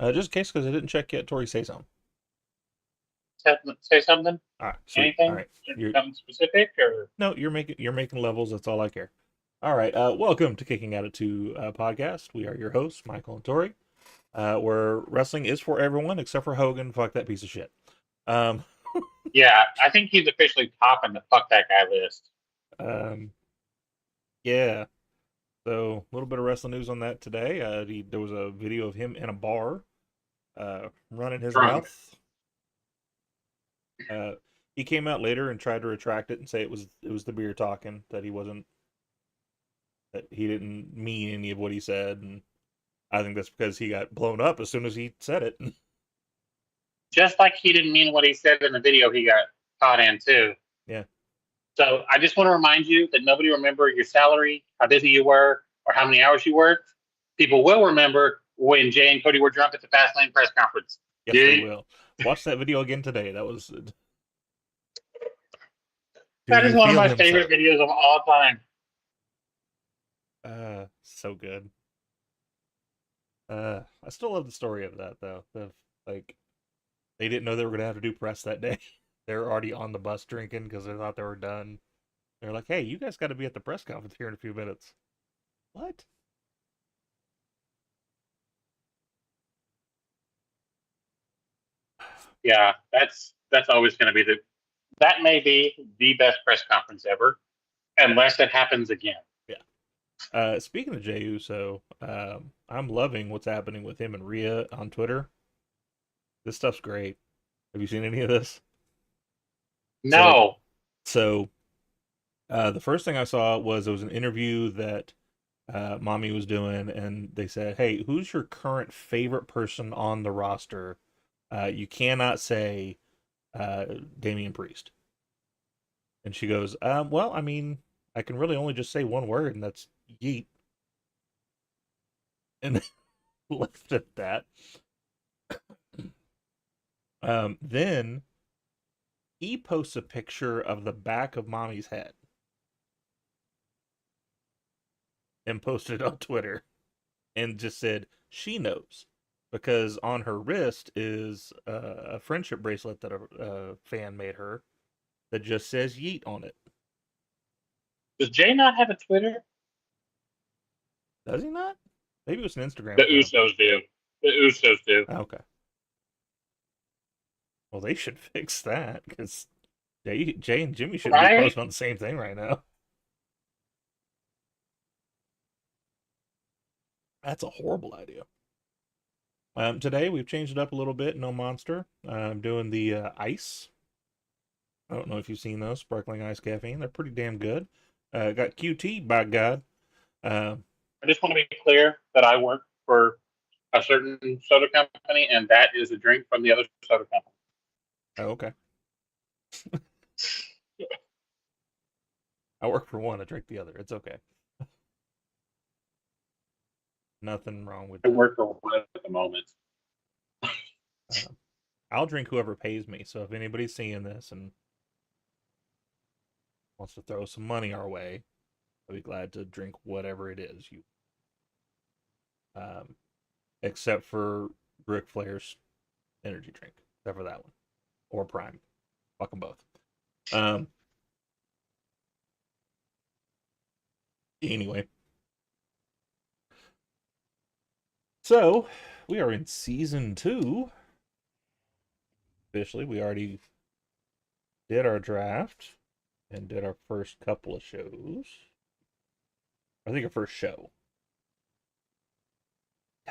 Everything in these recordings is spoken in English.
Just in case, because I didn't check yet. Tori, say something. Say something? All right, sweet. All Anything? right, you're Something specific or no, you're making levels. That's all I care. All right, welcome to Kicking Attitude podcast. We are your hosts, Michael and Tori. Where wrestling is for everyone except for Hogan. Fuck that piece of shit. Um, yeah, I think he's officially topping the fuck that guy list. um, yeah. So a little bit of wrestling news on that today. There was a video of him in a bar, running his Drunk. mouth. Uh, he came out later and tried to retract it and say it was the beer talking, that he didn't mean any of what he said, and I think that's because he got blown up as soon as he said it. Just like he didn't mean what he said in the video he got caught in too. Yeah, So I just want to remind you that nobody remember your salary, how busy you were, or how many hours you worked. People will remember when Jay and Cody were drunk at the Fastlane press conference. yes, they Dude, will. Watch that video again today. That was Do that is you one of feel my him, favorite sir? videos of all time. So good. I still love the story of that though. Like they didn't know they were gonna have to do press that day. They were already on the bus drinking because they thought they were done. They're like, "Hey, you guys got to be at the press conference here in a few minutes." What? Yeah, that's always going to be that may be the best press conference ever, unless it happens again. Yeah. Speaking of Jey Uso, I'm loving what's happening with him and Rhea on Twitter. This stuff's great. Have you seen any of this? So, No, so the first thing I saw was there was an interview that Mommy was doing, and they said, "Hey, who's your current favorite person on the roster?" You cannot say uh, Damian Priest, and she goes, "Well, I mean, I can really only just say one word, and that's yeet." And left at that. Then he posts a picture of the back of Mommy's head and posted it on Twitter and just said she knows because on her wrist is a friendship bracelet that a fan made her that just says yeet on it. does Jay not have a Twitter? Does he not? Maybe it was an The Instagram for him. Usos do. The Usos do. Okay. Well, they should fix that because Jay and Jimmy shouldn't be Right? posting on the same thing right now. That's a horrible idea. Today we've changed it up a little bit. No monster. I'm doing the ice. I don't know if you've seen those sparkling ice caffeine. They're pretty damn good. Got QT by God. Uh, I just want to be clear that I work for a certain soda company, and that is a drink from the other soda company. oh, okay. I work for one. I drink the other. It's okay. Nothing wrong with I that. work for one at the moment. Uh, I'll drink whoever pays me. So if anybody's seeing this and wants to throw some money our way, I'll be glad to drink whatever it is you. Um, except for Ric Flair's energy drink, except for that one or Prime. Fuck them both. Um, anyway, so we are in season 2. Officially, we already did our draft and did our first couple of shows. I think our first show.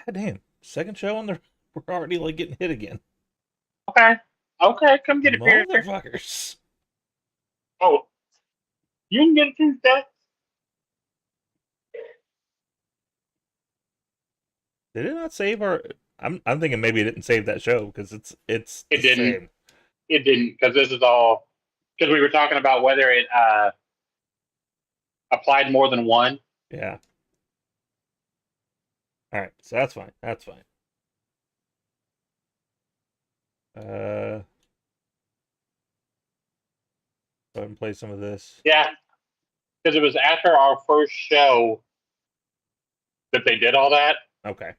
God damn, second show on the. We're already like getting hit again. Okay. Okay, come get it, Pierce. Motherfuckers. Oh, you can get it Tuesday. Did it not save our? I'm thinking maybe it didn't save that show because it's It the didn't. same. It didn't, because this is all because we were talking about whether it applied more than one. Yeah. All right. So that's fine. That's fine. Go ahead and play some of this. Yeah, because it was after our first show that they did all that. Okay.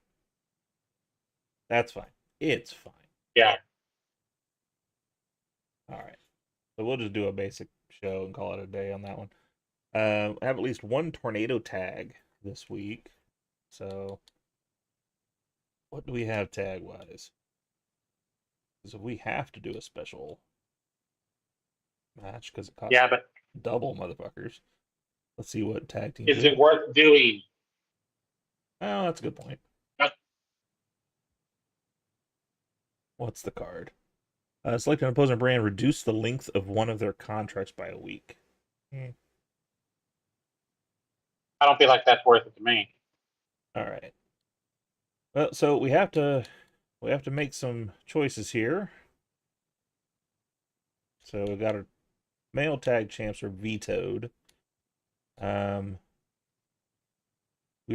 That's fine. It's fine. Yeah. All right. So we'll just do a basic show and call it a day on that one. I have at least one tornado tag this week. So what do we have tag wise? Because we have to do a special match because it costs Yeah, but double, motherfuckers. Let's see what tag teams is we it have. worth doing? Oh, that's a good point. Not- What's the card? Select an opposing brand, reduce the length of one of their contracts by a week. I don't feel like that's worth it to me. All right. Well, so we have to make some choices here. So we got our male tag champs are vetoed. We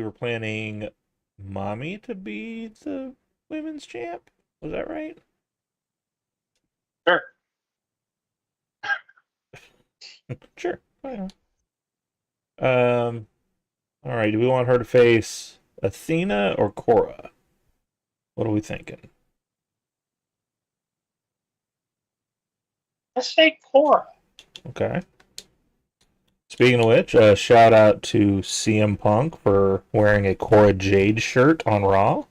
were planning Mommy to be the women's champ. Was that right? Sure. Sure. Why not? All right. Do we want her to face Athena or Cora? What are we thinking? Let's say Cora. Okay. Speaking of which, shout out to CM Punk for wearing a Cora Jade shirt on Raw.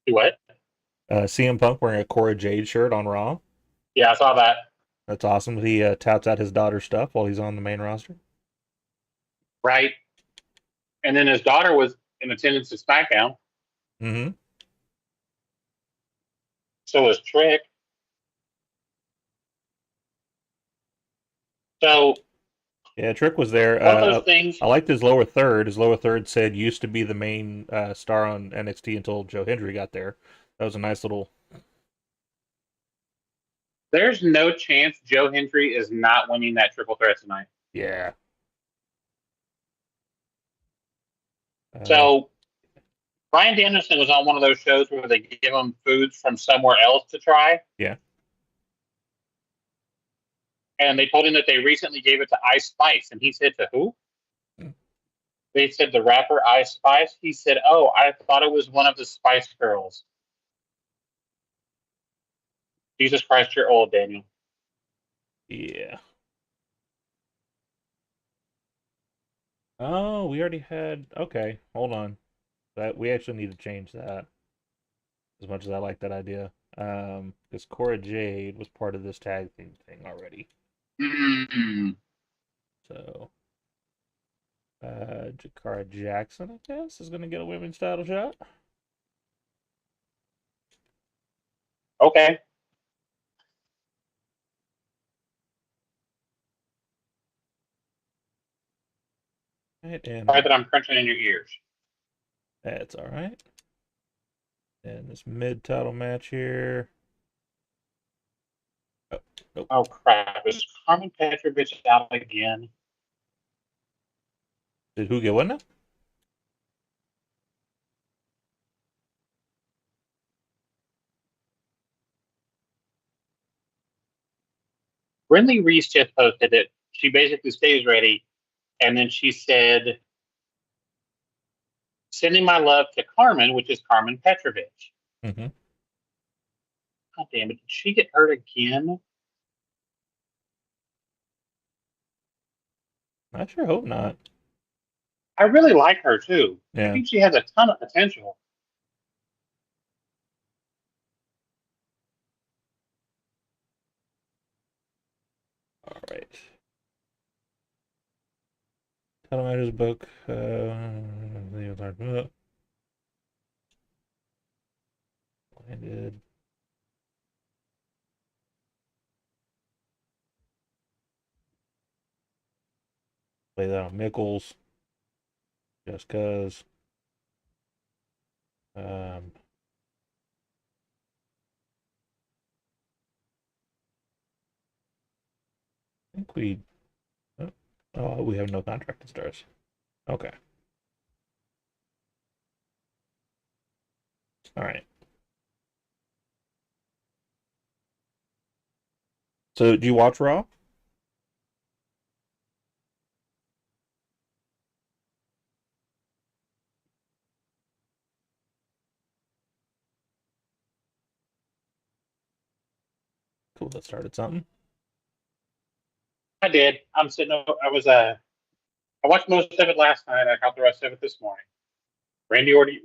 Do what? CM Punk wearing a Cora Jade shirt on Raw. Yeah, I saw that. That's awesome. He touts out his daughter's stuff while he's on the main roster. Right. And then his daughter was in attendance at SmackDown. Mm-hmm. So was Trick. So Yeah, Trick was there. one of those things. I liked his lower third. His lower third said used to be the main star on NXT until Joe Hendry got there. That was a nice little. There's no chance Joe Hendry is not winning that triple threat tonight. Yeah. So Bryan Danielson was on one of those shows where they give him foods from somewhere else to try. Yeah. And they told him that they recently gave it to Ice Spice. And he said, to who? They said the rapper Ice Spice. He said, oh, I thought it was one of the Spice Girls. Jesus Christ, you're old, Daniel. Yeah. Oh, we already had. Okay, hold on. That we actually need to change that. As much as I like that idea, because Cora Jade was part of this tag team thing already. Mm-hmm. So, Jakara Jackson, I guess, is going to get a women's title shot. Okay. Right, and Sorry that I'm crunching in your ears. that's all right. And this mid title match here. Oh, nope. Oh, crap. Is Carmen Petrovich out again? Did who get one now? Brinley Reese just posted it. She basically stays ready. And then she said, sending my love to Carmen, which is Carmen Petrovich. Mm-hmm. God damn it. Did she get hurt again? I sure hope not. I really like her, too. Yeah. I think she has a ton of potential. All right. Title matches book. Landed. Play that on Mickles. Just cause. I think we. Oh, we have no contracted stars. Okay. All right. So, do you watch Raw? Cool, that started something. I did. I'm sitting. I watched most of it last night. I caught the rest of it this morning. Randy Orton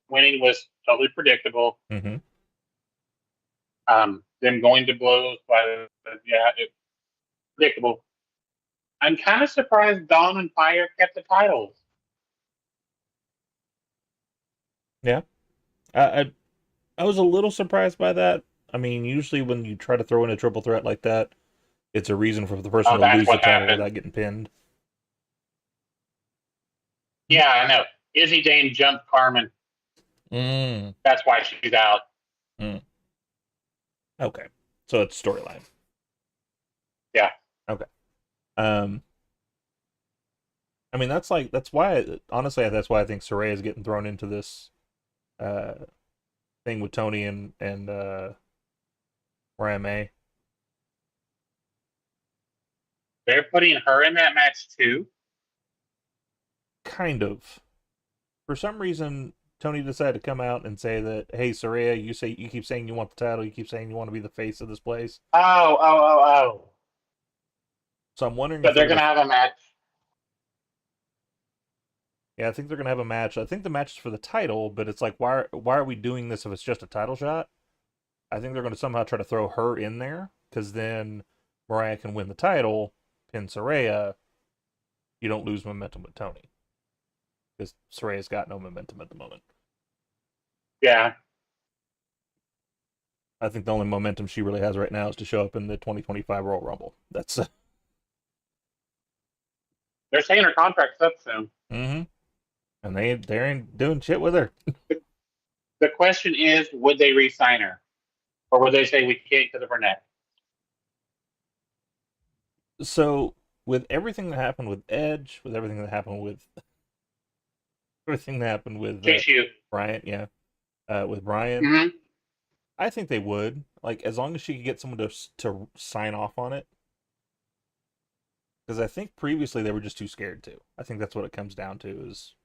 winning was totally predictable. Mm-hmm. Them going to blows, but yeah, it predictable. I'm kind of surprised Dawn and Fire kept the titles. Yeah. I was a little surprised by that. I mean, usually when you try to throw in a triple threat like that, it's a reason for the person Oh, to that's lose the what title happened. without getting pinned. Yeah, I know. Izzy Dane jumped Carmen. Mm. That's why she's out. Mm. Okay. So it's storyline. Yeah. Okay. Um, I mean, that's why honestly that's why I think Saraya is getting thrown into this uh thing with Tony and Mariah May. They're putting her in that match too. Kind of. For some reason, Tony decided to come out and say that, hey, Saraya, you keep saying you want the title, you keep saying you want to be the face of this place. Oh. So I'm wondering So if they're they're gonna. gonna have a match. Yeah, I think they're gonna have a match. I think the match is for the title, but it's like, why are we doing this if it's just a title shot? I think they're gonna somehow try to throw her in there because then Mariah can win the title, pin Saraya. You don't lose momentum with Tony because Saraya's got no momentum at the moment. Yeah. I think the only momentum she really has right now is to show up in the 2025 Royal Rumble. That's They're saying her contract's up soon. mm-hmm. And they ain't doing shit with her. The question is, would they re-sign her, or would they say we can't because of her neck? So with everything that happened with Edge, with everything that happened with everything that happened with Chase you. Brian, yeah, with Brian, Mm-hmm. I think they would like as long as she could get someone to sign off on it. Because I think previously they were just too scared to. I think that's what it comes down to is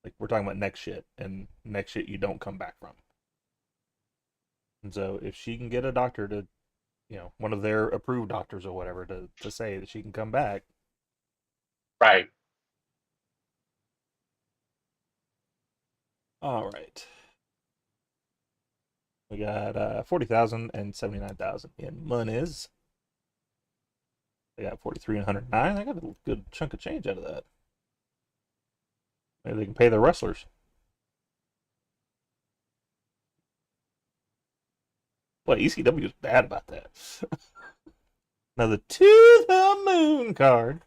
like we're talking about next shit and next shit you don't come back from. And so if she can get a doctor to, one of their approved doctors or whatever to say that she can come back. Right. All right. We got 40,000 and 79,000 in monies. They got 43 and 109. I got a good chunk of change out of that. Maybe they can pay their wrestlers. Boy, ECW is bad about that. Now the To the Moon card.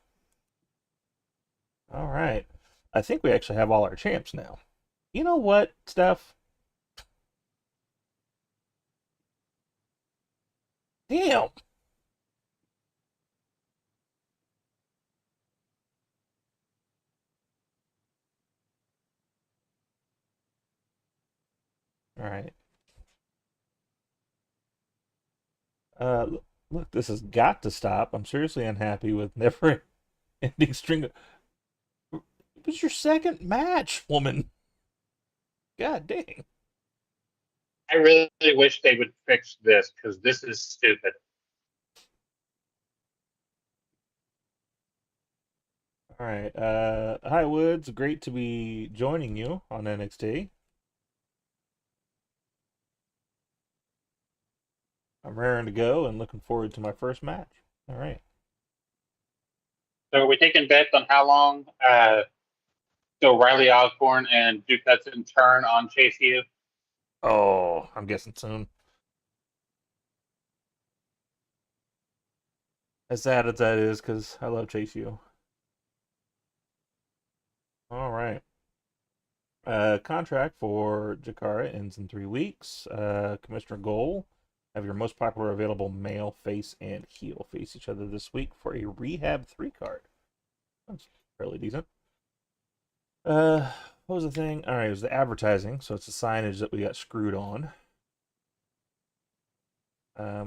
All right. I think we actually have all our champs now. You know what, Steph? Damn. All right. Look, this has got to stop. I'm seriously unhappy with never ending string. It was your second match, woman. God dang. I really wish they would fix this because this is stupid. All right. Hi, Woods. Great to be joining you on NXT. I'm raring to go and looking forward to my first match. All right. So are we taking bets on how long so Riley Osborne and Duke Hudson turn on Chase U? Oh, I'm guessing soon. As sad as that is, because I love Chase U. All right. Contract for Jakara ends in 3 weeks. Commissioner Goal, have your most popular available male face and heel face each other this week for a Rehab 3 card. That's fairly decent. What was the thing? All right, it was the advertising, so it's the signage that we got screwed on.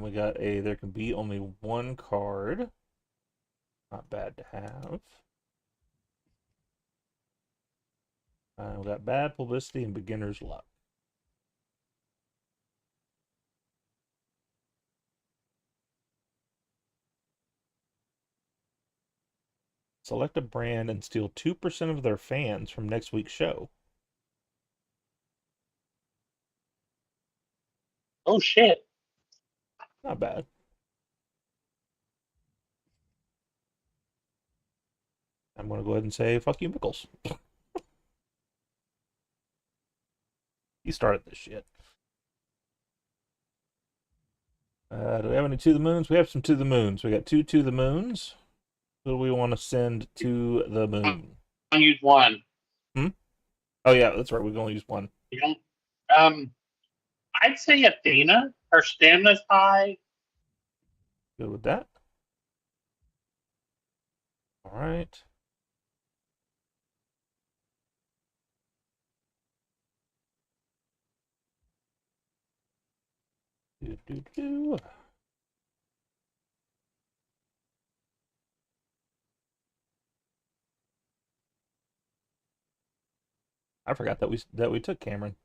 We got a there can be only one card. Not bad to have. We got bad publicity and beginner's luck. Select a brand and steal 2% of their fans from next week's show. Oh shit! Not bad. I'm going to go ahead and say, fuck you, Mickles. You started this shit. Do we have any to the moons? We have some to the moons. We got two to the moons. Who do we want to send to the moon? I use one. Hmm? Oh, yeah, that's right. We can only use one. You don't. I'd say Athena. Her stamina's high. Good with that. All right. Do, do, do. I forgot that we took Cameron.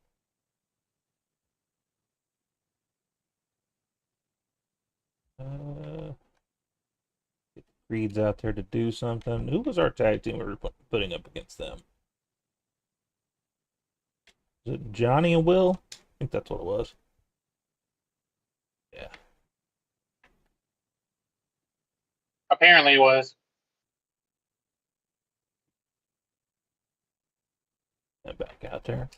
Get Creed's out there to do something. Who was our tag team we were putting up against them? Was it Johnny and Will? I think that's what it was. Yeah. Apparently, it was. Back out there.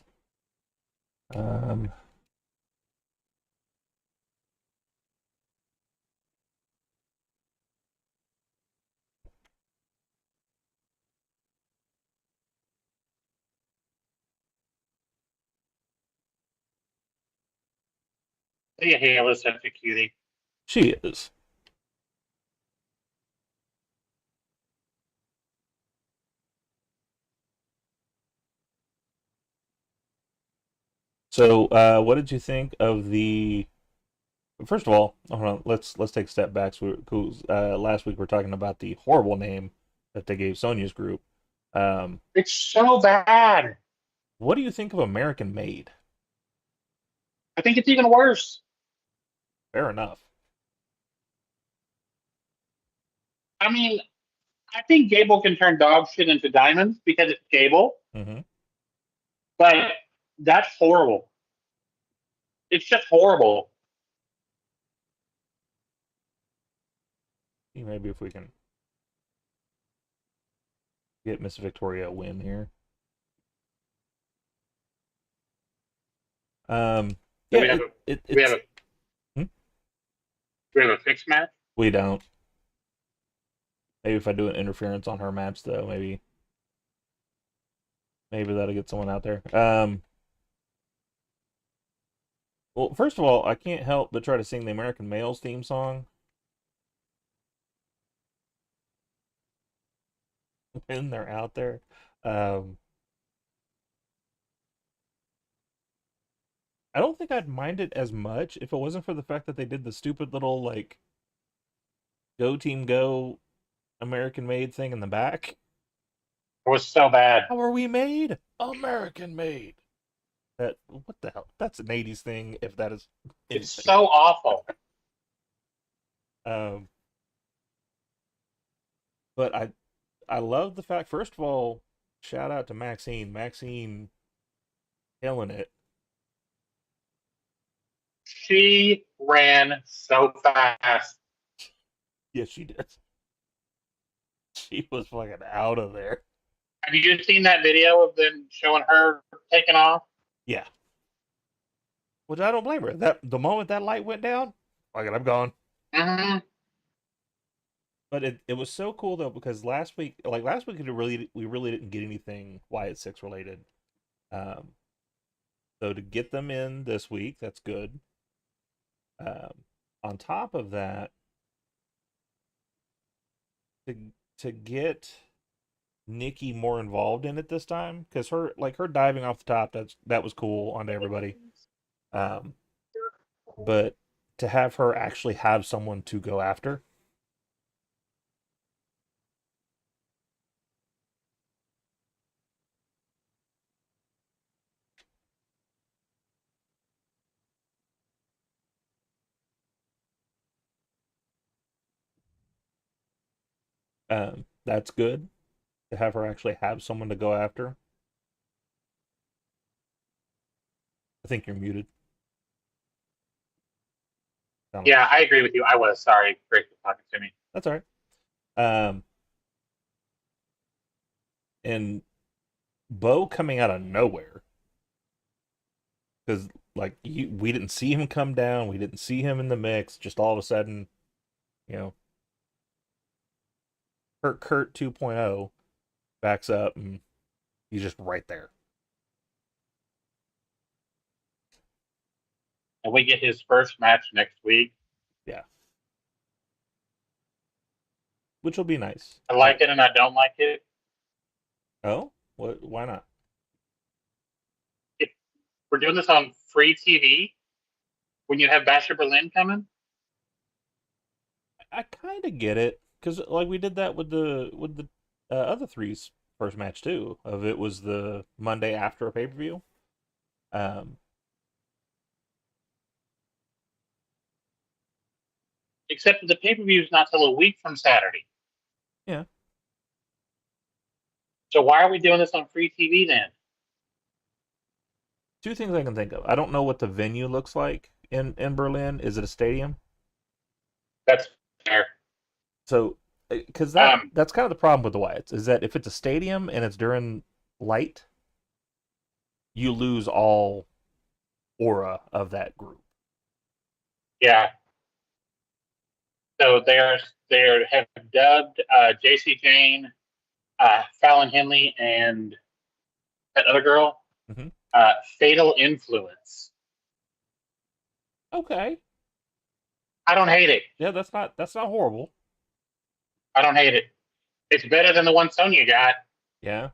Um, Yeah, Hala's such a cutie. she is. So, what did you think of the? First of all, hold on. Let's take a step back. Last week we were talking about the horrible name that they gave Sonya's group. Um, It's so bad. what do you think of American Made? I think it's even worse. Fair enough. I mean, I think Gable can turn dog shit into diamonds because it's Gable, Mm-hmm. but that's horrible. It's just horrible. Maybe if we can get Miss Victoria a win here. Um, Do yeah, we have a do we have it's a hmm? do we have a fixed match? We don't. Maybe if I do an interference on her match though, maybe that'll get someone out there. Well, first of all, I can't help but try to sing the American Males theme song when they're out there. Um, I don't think I'd mind it as much if it wasn't for the fact that they did the stupid little like "Go Team Go" American Made thing in the back. It was so bad. How are we made? American made. That what the hell? That's an '80s thing, if that is It's anything. so awful. Um, but I love the fact. First of all, shout out to Maxine. Maxine killing it. She ran so fast. Yes, she did. She was fucking out of there. Have you seen that video of them showing her taking off? Yeah. Which I don't blame her. That the moment that light went down, fuck it, I'm gone. Mm-hmm. But it was so cool though because last week we really didn't get anything Wyatt Six related. Um, so to get them in this week, that's good. On top of that, to to get Nikki more involved in it this time because her diving off the top that was cool onto everybody. Um, but to have her actually have someone to go after. That's good to have her actually have someone to go after. I think you're muted. Sound Yeah, I agree with you. I was sorry. Great for talking to me. That's all right. And Bo coming out of nowhere because we didn't see him come down, we didn't see him in the mix. Just all of a sudden, you know, Kurt 2.0 backs up and he's just right there. And we get his first match next week. Yeah, which will be nice. I like it and I don't like it. Oh, what? Why not? If we're doing this on free TV, when you have Basher Berlin coming, I kind of get it because like we did that with the other three's first match too. Of it was the Monday after a pay per view. Um, except the pay per view is not till a week from Saturday. yeah. So why are we doing this on free TV then? Two things I can think of. I don't know what the venue looks like in Berlin. Is it a stadium? That's fair. So, because that's kind of the problem with the Wyatts is that if it's a stadium and it's during light, you lose all aura of that group. Yeah. So they have dubbed JC Jane, Fallon Henley, and that other girl, Mm-hmm. Fatal Influence. Okay. I don't hate it. Yeah, that's not horrible. I don't hate it. It's better than the one Sonya got. Yeah.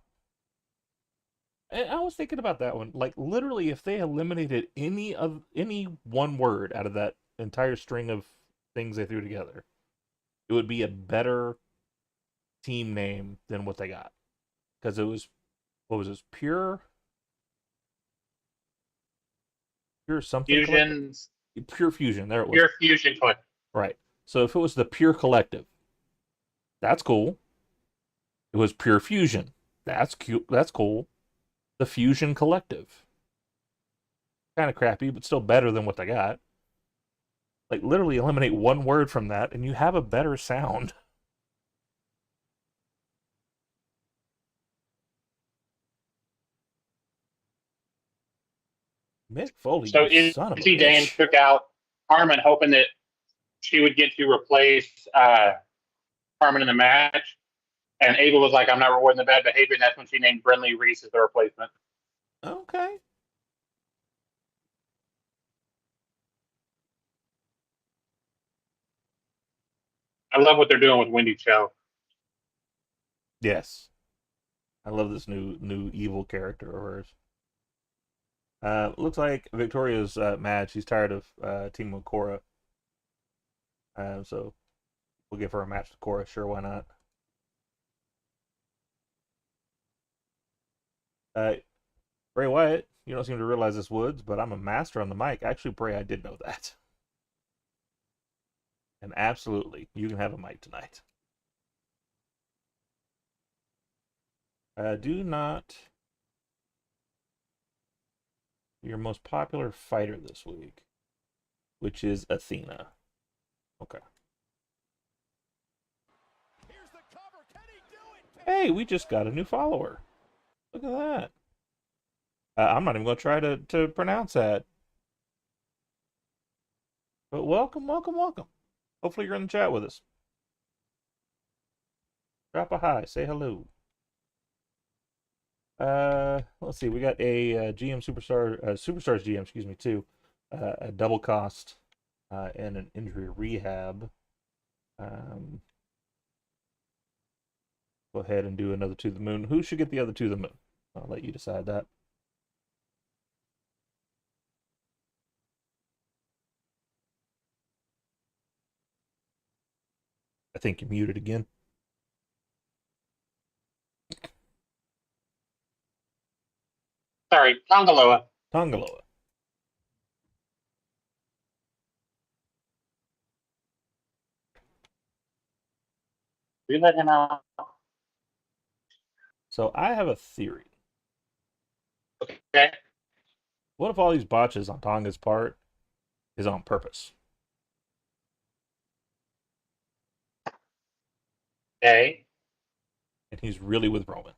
And I was thinking about that one. Like literally, if they eliminated any one word out of that entire string of things they threw together, it would be a better team name than what they got. Because it was what was this? Pure something collective? Fusions. Pure fusion. There it was. Pure Fusion Collective. Right. So if it was the pure collective, that's cool. It was pure fusion. That's cute. That's cool. The fusion collective. Kind of crappy, but still better than what they got. Like literally eliminate one word from that and you have a better sound. Mick Foley, So you son of a Izzy Jane bitch. took out Harmon, hoping that she would get to replace Harmon in the match. And Abel was like, I'm not rewarding the bad behavior. And that's when she named Brenly Reese as the replacement. Okay. I love what they're doing with Wendy Cho. Yes. I love this new evil character of hers. Looks like Victoria's mad. She's tired of teaming with Cora. So we'll give her a match with Cora. Sure, why not? Bray Wyatt, you don't seem to realize this, Woods, but I'm a master on the mic. Actually, Bray, I did know that. And absolutely, you can have a mic tonight. Do not. Your most popular fighter this week, which is Athena. Okay. Hey, we just got a new follower. Look at that. I'm not even going to try to pronounce that. But welcome, welcome, welcome. Hopefully you're in the chat with us. Drop a hi, say hello. Let's see. We got a GM Superstar, Superstars GM, excuse me, too. A double cost and an injury rehab. Go ahead and do another to the moon. Who should get the other to the moon? I'll let you decide that. I think you're muted again. Sorry, Tongaloa. Tongaloa. We let him out. So I have a theory. Okay. What if all these botches on Tonga's part is on purpose? Okay. And he's really with Roman.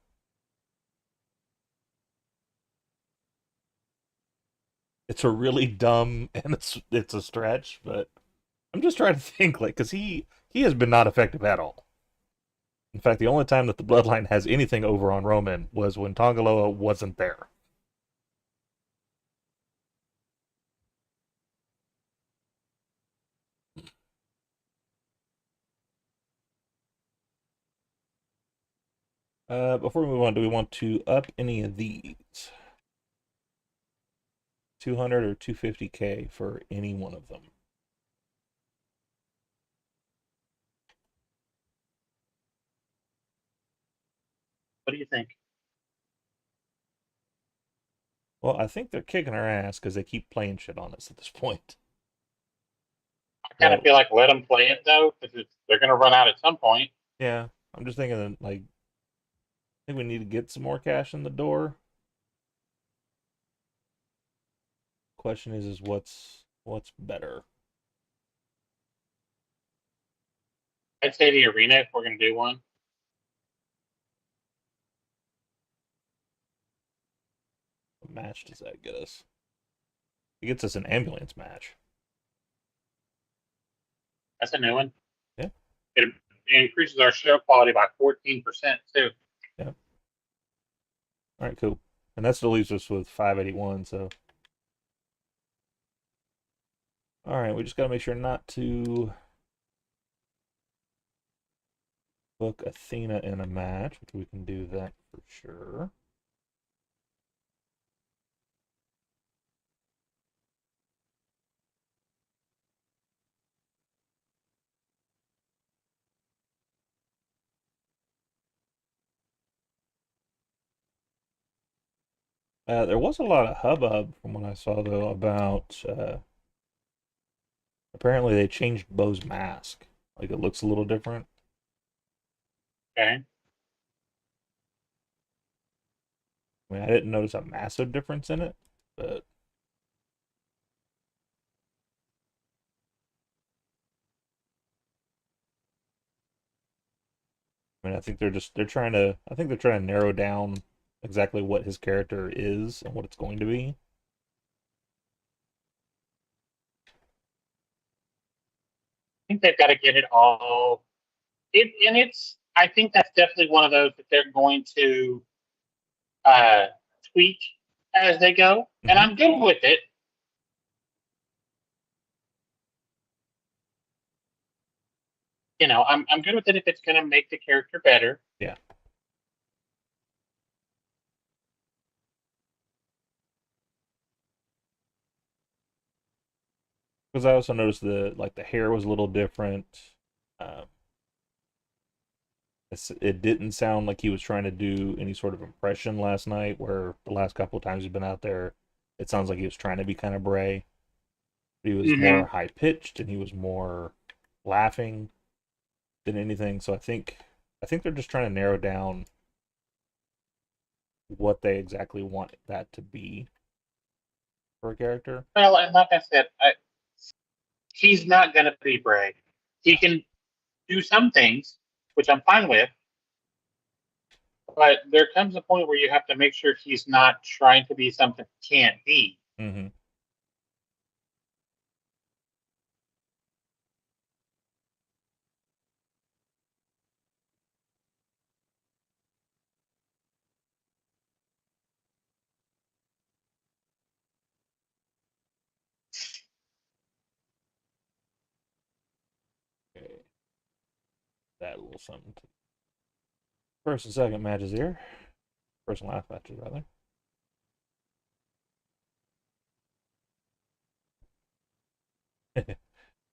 It's a really dumb and it's a stretch, but I'm just trying to think like because he has been not effective at all. In fact, the only time that the bloodline has anything over on Roman was when Tongaloa wasn't there. Before we move on, do we want to up any of these? 200 or 250K for any one of them. What do you think? Well, I think they're kicking our ass because they keep playing shit on us at this point. I kind of So feel like let them play it though, because they're going to run out at some point. yeah, I'm just thinking that, like, I think we need to get some more cash in the door. Question is what's better? I'd say the arena if we're going to do one. What match does that get us? It gets us an ambulance match. That's a new one. Yeah, It increases our show quality by 14% too. yeah. All right, cool. And that still leaves us with 581. So, all right, we just gotta make sure not to book Athena in a match, which we can do that for sure. There was a lot of hubbub from what I saw though about apparently they changed Bo's mask. Like it looks a little different. Okay. I mean, I didn't notice a massive difference in it, but I mean, I think they're trying to I think they're trying to narrow down exactly what his character is and what it's going to be. I think they've got to get it all. I think that's definitely one of those that they're going to uh, tweak as they go, and Mm-hmm. I'm good with it. I'm good with it if it's going to make the character better. Yeah, because I also noticed the hair was a little different. Um, it didn't sound like he was trying to do any sort of impression last night. Where the last couple of times he's been out there, it sounds like he was trying to be kind of Bray. He was more Mm-hmm. high pitched and he was more laughing than anything. So I think they're just trying to narrow down what they exactly want that to be for a character. Well, and like I said, he's not going to be Bray. He No. can do some things, which I'm fine with, but there comes a point where you have to make sure he's not trying to be something he can't be. Mm-hmm. Okay. That little something. First and second matches here. First and last matches rather.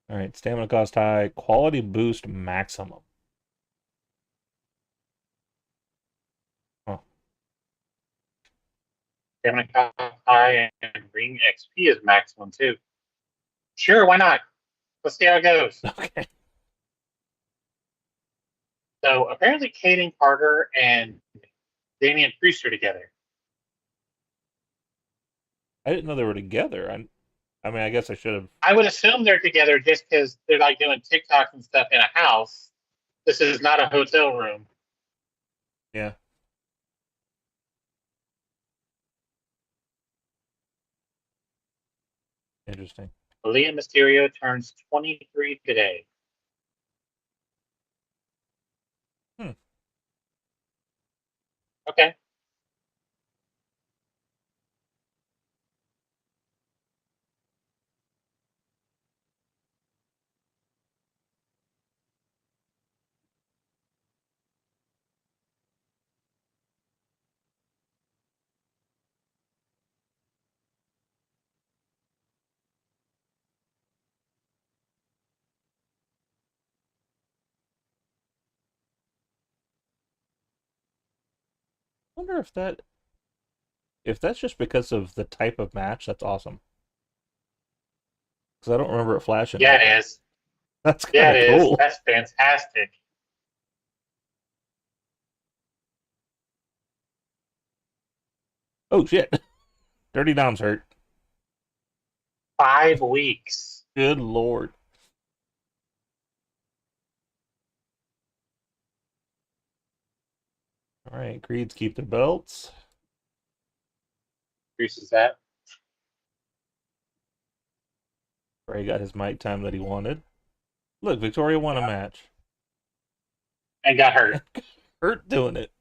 All right. Stamina cost high. Quality boost maximum. Huh. Stamina high and ring XP is maximum too. Sure, why not? Let's see how it goes. Okay. So apparently, Caden Carter and Damian Priest are together. I didn't know they were together. I mean, I guess I should have. I would assume they're together just because they're like doing TikToks and stuff in a house. This is not a hotel room. Yeah. Interesting. Leah Mysterio turns 23 today. Hmm. Okay. Wonder if that's just because of the type of match. That's awesome. Because I don't remember it flashing Yeah, like it that. is. That's kind Yeah, of it is. cool. That's fantastic. Oh shit! Dirty Dom's hurt. 5 weeks. Good lord. All right, Creeds keep their belts. Increases that. Bray got his mic time that he wanted. Look, Victoria won a Yeah. match. And got hurt. Hurt doing it.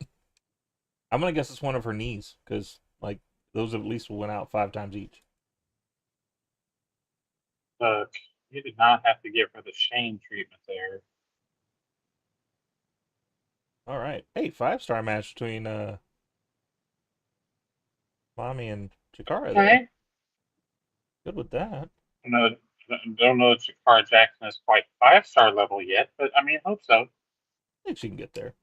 I'm gonna guess it's one of her knees because like those at least went out 5 times each. Look, you did not have to give her the shame treatment there. All right, hey, 5-star match between Mommy and Chikara there. Okay. Good with that. I don't know if Jakara Jackson is quite 5-star level yet, but I mean, hope so. I think she can get there.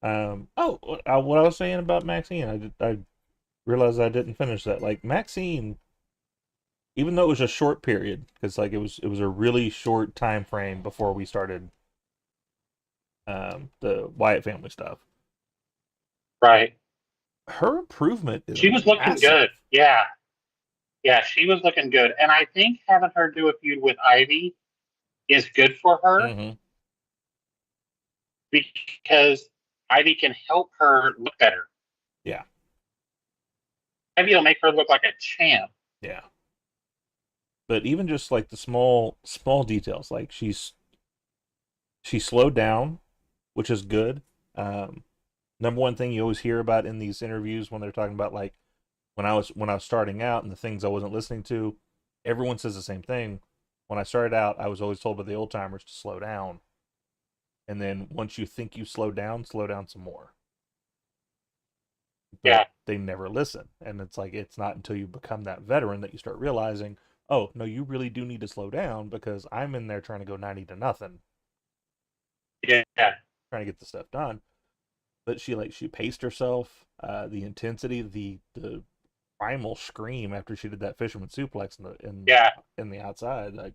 Oh, what I was saying about Maxine, I realized I didn't finish that. Like Maxine, even though it was a short period, because like it was a really short time frame before we started the Wyatt family stuff. Right. Her improvement is She was looking massive. good. Yeah. Yeah, she was looking good. And I think having her do a feud with Ivy is good for her Mm-hmm. because Ivy can help her look better. Yeah, Ivy will make her look like a champ. yeah. But even just like the small details, like she slowed down, which is good. Um, Number one thing you always hear about in these interviews when they're talking about like when I was starting out and the things I wasn't listening to, everyone says the same thing. When I started out, I was always told by the old timers to slow down, and then once you think you slow down some more. But Yeah. they never listen, and it's like it's not until you become that veteran that you start realizing, oh no, you really do need to slow down because I'm in there trying to go 90 to nothing, Yeah. trying to get the stuff done. But she paced herself. The intensity, the primal scream after she did that fisherman suplex Yeah. in the outside, like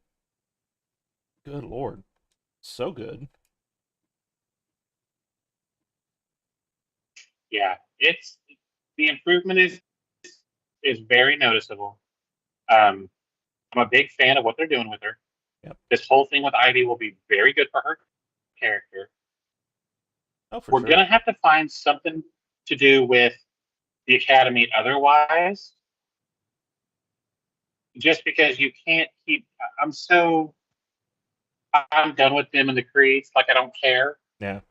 good lord, so good. Yeah. It's the improvement is very noticeable. Um, I'm a big fan of what they're doing with her. Yep. This whole thing with Ivy will be very good for her character. Oh, for We're sure. gonna have to find something to do with the academy otherwise, just because you can't keep. I'm done with them and the creeds. Like I don't care. Yeah.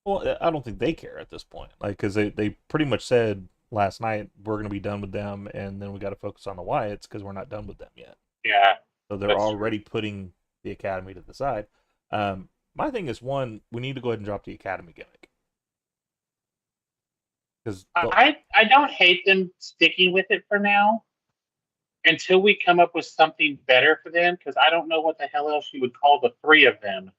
Well, I don't think they care at this point, like because they pretty much said last night we're gonna be done with them, and then we got to focus on the Wyatts because we're not done with them yet. Yeah, So they're that's true. already putting the academy to the side. My thing is one, we need to go ahead and drop the academy gimmick because I don't hate them sticking with it for now until we come up with something better for them. Because I don't know what the hell else you would call the three of them.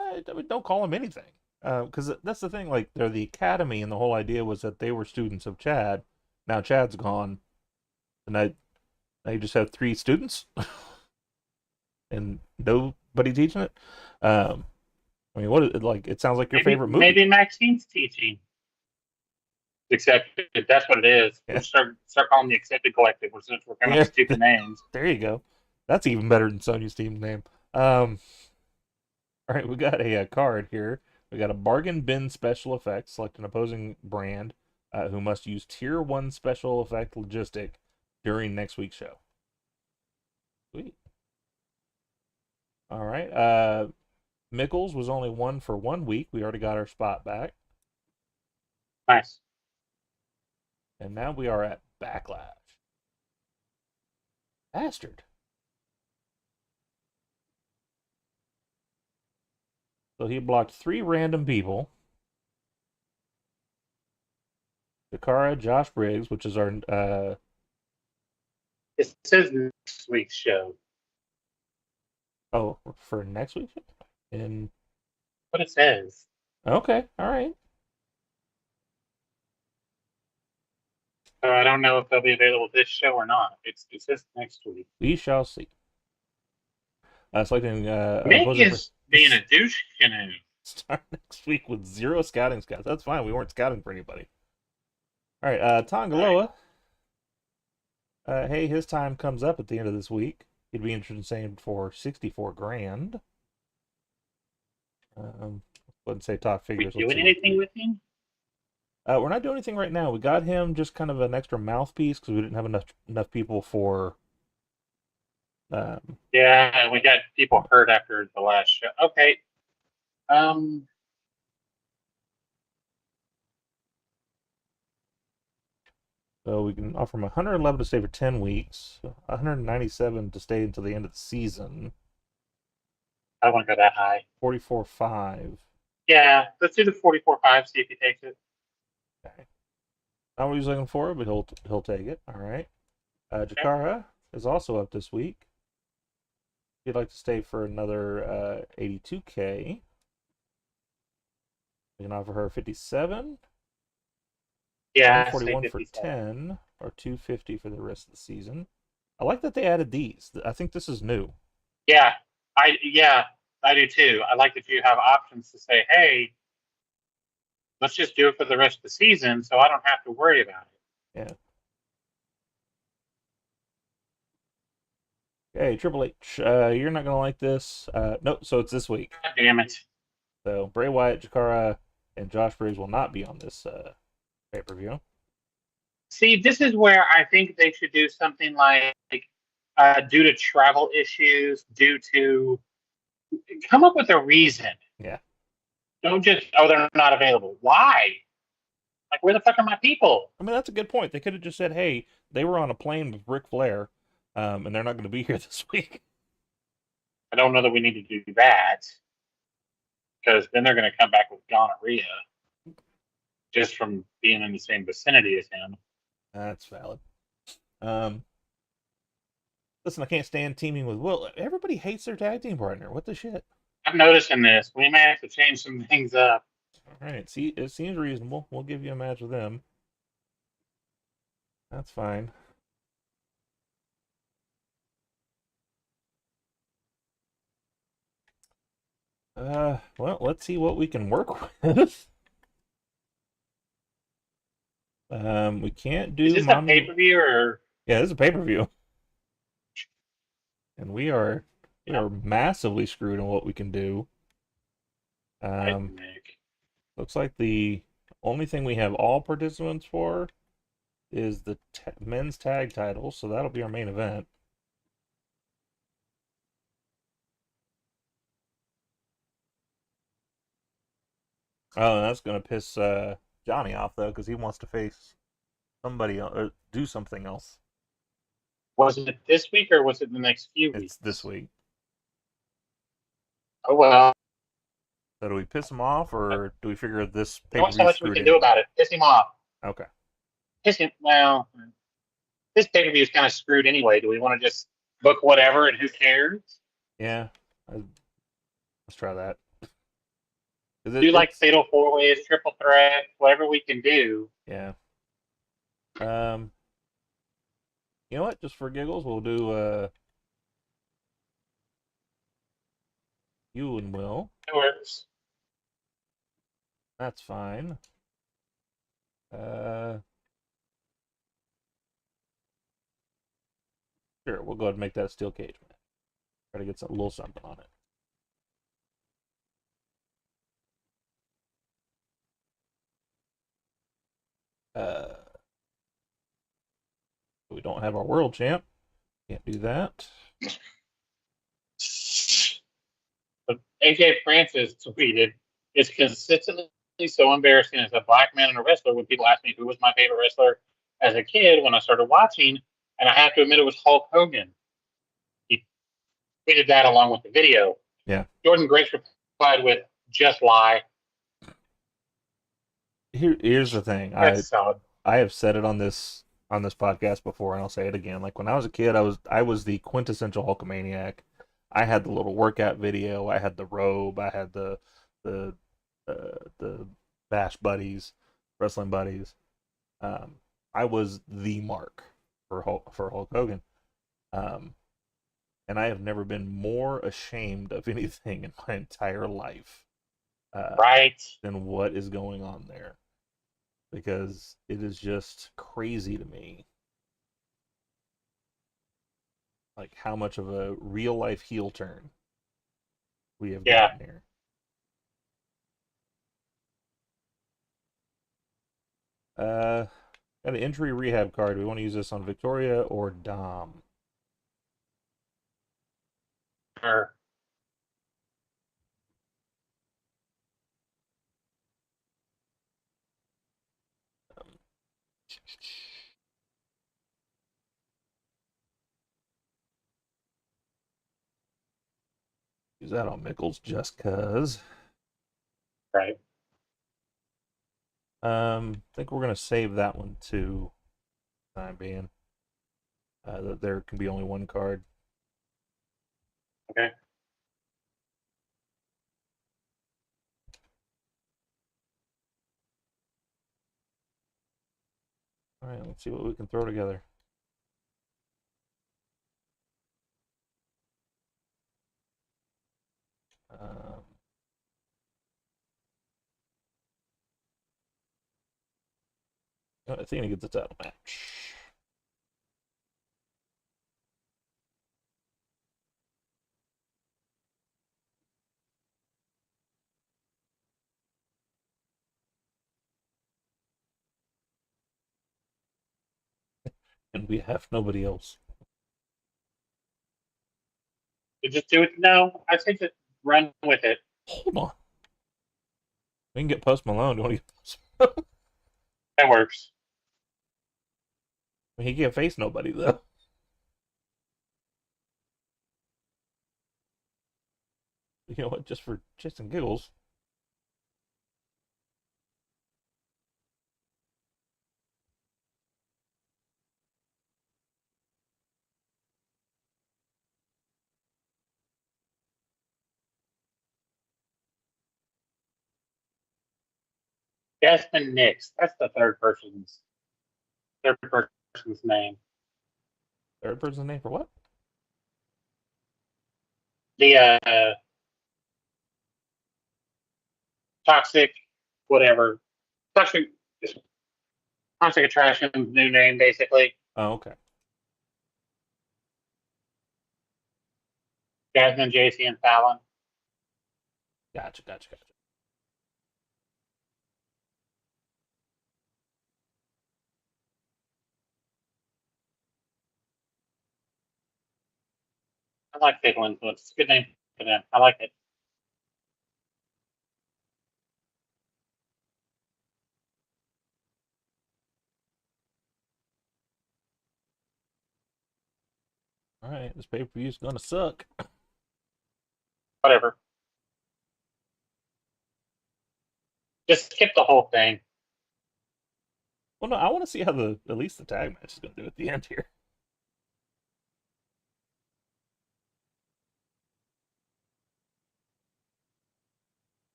I mean, don't call them anything. Because that's the thing. Like they're the academy, and the whole idea was that they were students of Chad. Now Chad's gone, and I just have 3 students, and nobody teaching it. I mean, what like it sounds like your Maybe favorite movie. maybe Maxine's teaching. Accepted. That's what it is. Yeah. We'll start calling the Accepted Collective since we're coming up Yeah. with stupid names. There you go. That's even better than Sonya's team's name. All right, we got a card here. We got a bargain bin special effect. Select an opposing brand who must use tier 1 special effect logistic during next week's show. Sweet. All right. Mickles was only one for 1 week. We already got our spot back. Nice. And now we are at Backlash. Bastard. So he blocked 3 random people. Jakara, Josh Briggs, which is our It says next week's show. for next week. And What it says. okay, all right. I don't know if they'll be available this show or not. It says next week. We shall see. Selecting Nick opposing is being a douche canoe. start next week with 0 scouting scouts. That's fine. We weren't scouting for anybody. All right, Tongaloa. Hey, his time comes up at the end of this week. He'd be interested in saying for 64 grand. Wouldn't say top figures. We doing anything with him? We're not doing anything right now. We got him just kind of an extra mouthpiece because we didn't have enough people for. Yeah, we got people hurt after the last show. Okay. So we can offer him 111 to stay for 10 weeks, 197 to stay until the end of the season. I don't want to go that high. 44.5. Yeah, let's do the 44.5. See if he takes it. Okay. Not what he's looking for, but he'll take it. All right. Jakara is also up this week. He'd like to stay for another 82K. We can offer her 57. Yeah, 141 for 10, or 250 for the rest of the season. I like that they added these. I think this is new. Yeah, I do too. I like that you have options to say, hey, let's just do it for the rest of the season, so I don't have to worry about it. Yeah. Hey, Triple H, you're not gonna like this. Nope. So it's this week. God damn it! So Bray Wyatt, Jakara, and Josh Briggs will not be on this pay-per-view. See, this is where I think they should do something like due to travel issues, come up with a reason. Yeah. Don't just, they're not available. Why? Like, where the fuck are my people? I mean, that's a good point. They could have just said, hey, they were on a plane with Ric Flair, and they're not going to be here this week. I don't know that we need to do that, because then they're going to come back with gonorrhea just from being in the same vicinity as him. That's valid. Listen, I can't stand teaming with Will. Everybody hates their tag team partner. What the shit? I'm noticing this. We may have to change some things up. All right. See, it seems reasonable. We'll give you a match with them. That's fine. Well, let's see what we can work with. We can't do. Is this a pay per view or? Yeah, this is a pay per view, and we are massively screwed on what we can do. Looks like the only thing we have all participants for is the men's tag title, so that'll be our main event. Oh, and that's gonna piss Johnny off though, because he wants to face somebody else, or do something else. Was it this week or was it the next few weeks? It's this week. Oh well. So do we piss him off, or do we figure this There's not so much we can do about it. Piss him off. Okay. Piss him. Well, this pay per view is kind of screwed anyway. Do we want to just book whatever and who cares? Yeah. Let's try that. Do like fatal 4-ways, triple threat, whatever we can do. Yeah. You know what? Just for giggles, we'll do you and Will. It works. That's fine. Uh, sure, we'll go ahead and make that a steel cage match. Try to get some little something on it. Uh, we don't have our world champ. Can't do that. But AJ Francis tweeted, "It's consistently so embarrassing as a black man and a wrestler when people ask me who was my favorite wrestler as a kid when I started watching, and I have to admit it was Hulk Hogan." He tweeted that along with the video. Yeah. Jordan Grace replied with, "Just lie." Here's the thing. That's solid. I have said it on this podcast before, and I'll say it again. Like when I was a kid, I was the quintessential Hulkamaniac. I had the little workout video. I had the robe. I had the the Bash buddies, wrestling buddies. I was the mark for Hulk Hogan. Um, and I have never been more ashamed of anything in my entire life Right. than what is going on there, because it is just crazy to me, like how much of a real life heel turn we have Yeah. gotten here. Uh, got an injury rehab card. Do we want to use this on Victoria or Dom? Or, Use that on Mickles just cause. right. I think we're gonna save that one too. Time being, that there can be only one card. Okay. All right, let's see what we can throw together. Um, I think I get the title match. And we have nobody else. You just do it. No, I think just run with it. Hold on. We can get Post Malone. Do you want to get Post Malone? That works. I mean, he can't face nobody, though. You know what? Just for shits and giggles. Desmond Nix. That's the third person's name. Third person's name for what? The toxic, whatever. Toxic, toxic attraction's new name, basically. Oh, okay. Jasmine, JC, and Fallon. Gotcha, gotcha, gotcha. I like Big Ones, but it's a good name for them. I like it. All right, this pay per view is gonna suck. Whatever. Just skip the whole thing. Well, no, I want to see how at least the tag match is gonna do at the end here.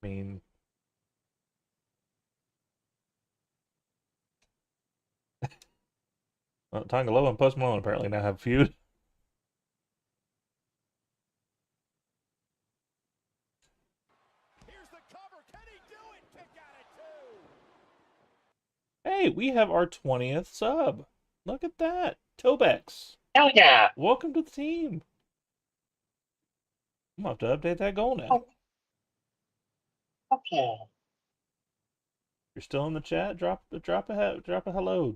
I mean, well, Tangaloa and Post Malone apparently now have a feud. Hey, we have our 20th sub. Look at that. Tobex. Hell yeah. Welcome to the team. I'm gonna have to update that goal now. Oh, okay. You're still in the chat? Drop a hello.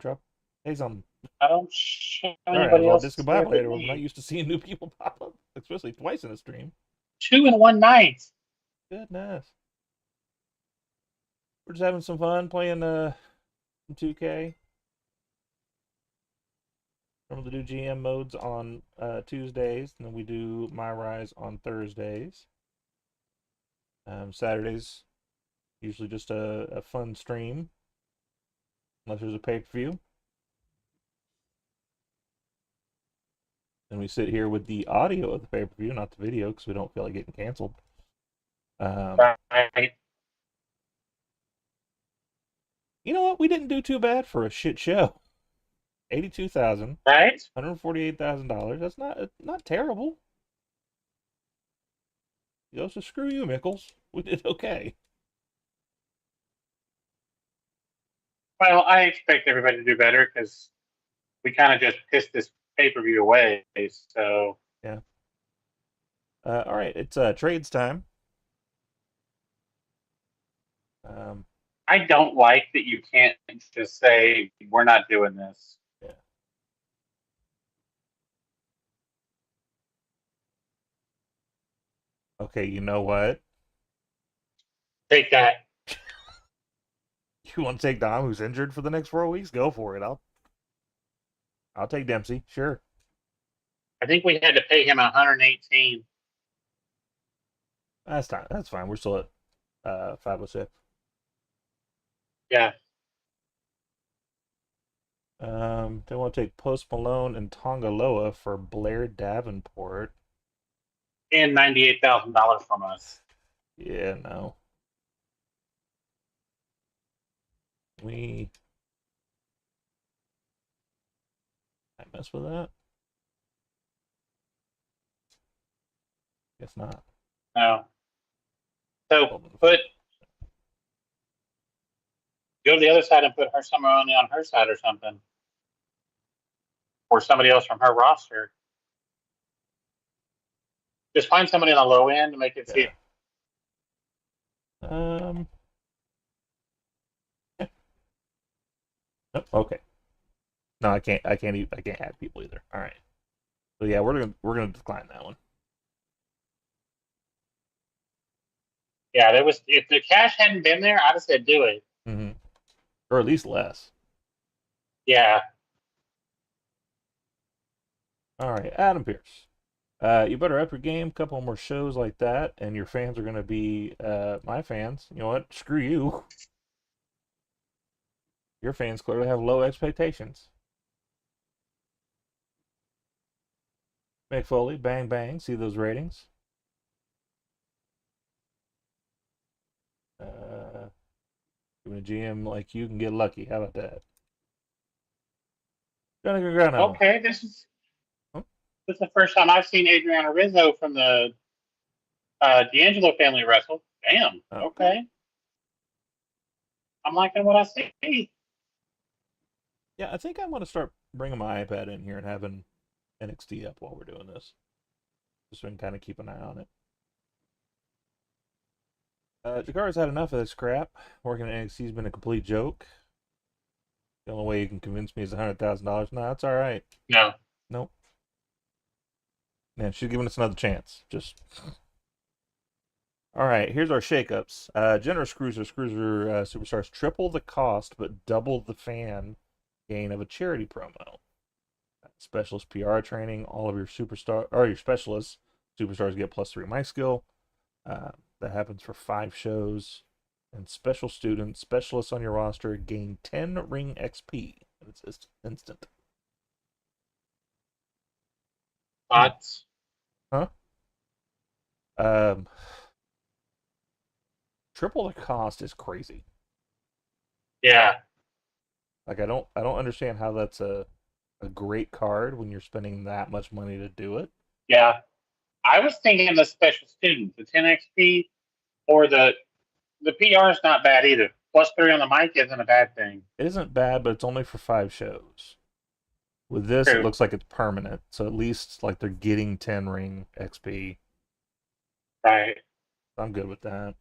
Hey something. I don't show All right, I was anybody all else there but discombobulated. I'm not me. used to seeing new people pop up, especially twice in a stream. 2 in one night. Goodness. We're just having some fun playing 2K. Remember to do GM modes on Tuesdays, and then we do My Rise on Thursdays. Saturdays, usually just a fun stream, unless there's a pay-per-view. And we sit here with the audio of the pay-per-view, not the video, because we don't feel like getting canceled. Right. You know what? We didn't do too bad for a shit show. 82,000, Right? $148,000. That's not terrible. You know, so screw you, Mickles. We did okay. Well, I expect everybody to do better because we kind of just pissed this pay-per-view away. So Yeah. All right, it's trades time. I don't like that you can't just say we're not doing this. Yeah. Okay, you know what? Take that. You want to take Dom, who's injured for the next 4 weeks? Go for it. I'll take Dempsey. Sure. I think we had to pay him 118. That's fine. We're still at 506. Yeah. They want to take Post Malone and Tongaloa for Blair Davenport. And $98,000 from us. Yeah, no. I mess with that? Guess not. No. So go to the other side and put her somewhere on her side or something. Or somebody else from her roster. Just find somebody on the low end to make it see. Yeah. Okay. No, I can't add people either. All right. So yeah, we're gonna decline that one. Yeah, there was. If the cash hadn't been there, I'd have said do it. Mm-hmm. Or at least less. Yeah. All right, Adam Pierce. You better up your game. Couple more shows like that, and your fans are gonna be my fans. You know what? Screw you. Your fans clearly have low expectations. Mick Foley, bang bang. See those ratings? Doing a GM like you can get lucky. How about that? Johnny Gargano. Okay, this is the first time I've seen Adriana Rizzo from the D'Angelo family wrestle. Damn. Okay. I'm liking what I see. Yeah, I think I'm going to start bringing my iPad in here and having NXT up while we're doing this. Just so we can kind of keep an eye on it. Jakara's had enough of this crap. Working at NXT's been a complete joke. The only way you can convince me is $100,000. No, that's all right. No. Nope. Man, she's giving us another chance. Just. All right, here's our shakeups. Generous Cruiser Superstars triple the cost but double the fan gain of a charity promo. Specialist PR training. All of your your specialists superstars get +3 mic skill. That happens for 5 shows. And special students, specialists on your roster gain 10 ring XP. It's instant. Thoughts? Huh? Triple the cost is crazy. Yeah. Like I don't understand how that's a great card when you're spending that much money to do it. Yeah. I was thinking of the special students, the 10 XP, or the PR is not bad either. +3 on the mic isn't a bad thing. It isn't bad, but it's only for 5 shows. With this, it True. looks like it's permanent, so at least like they're getting 10 ring XP. Right. I'm good with that.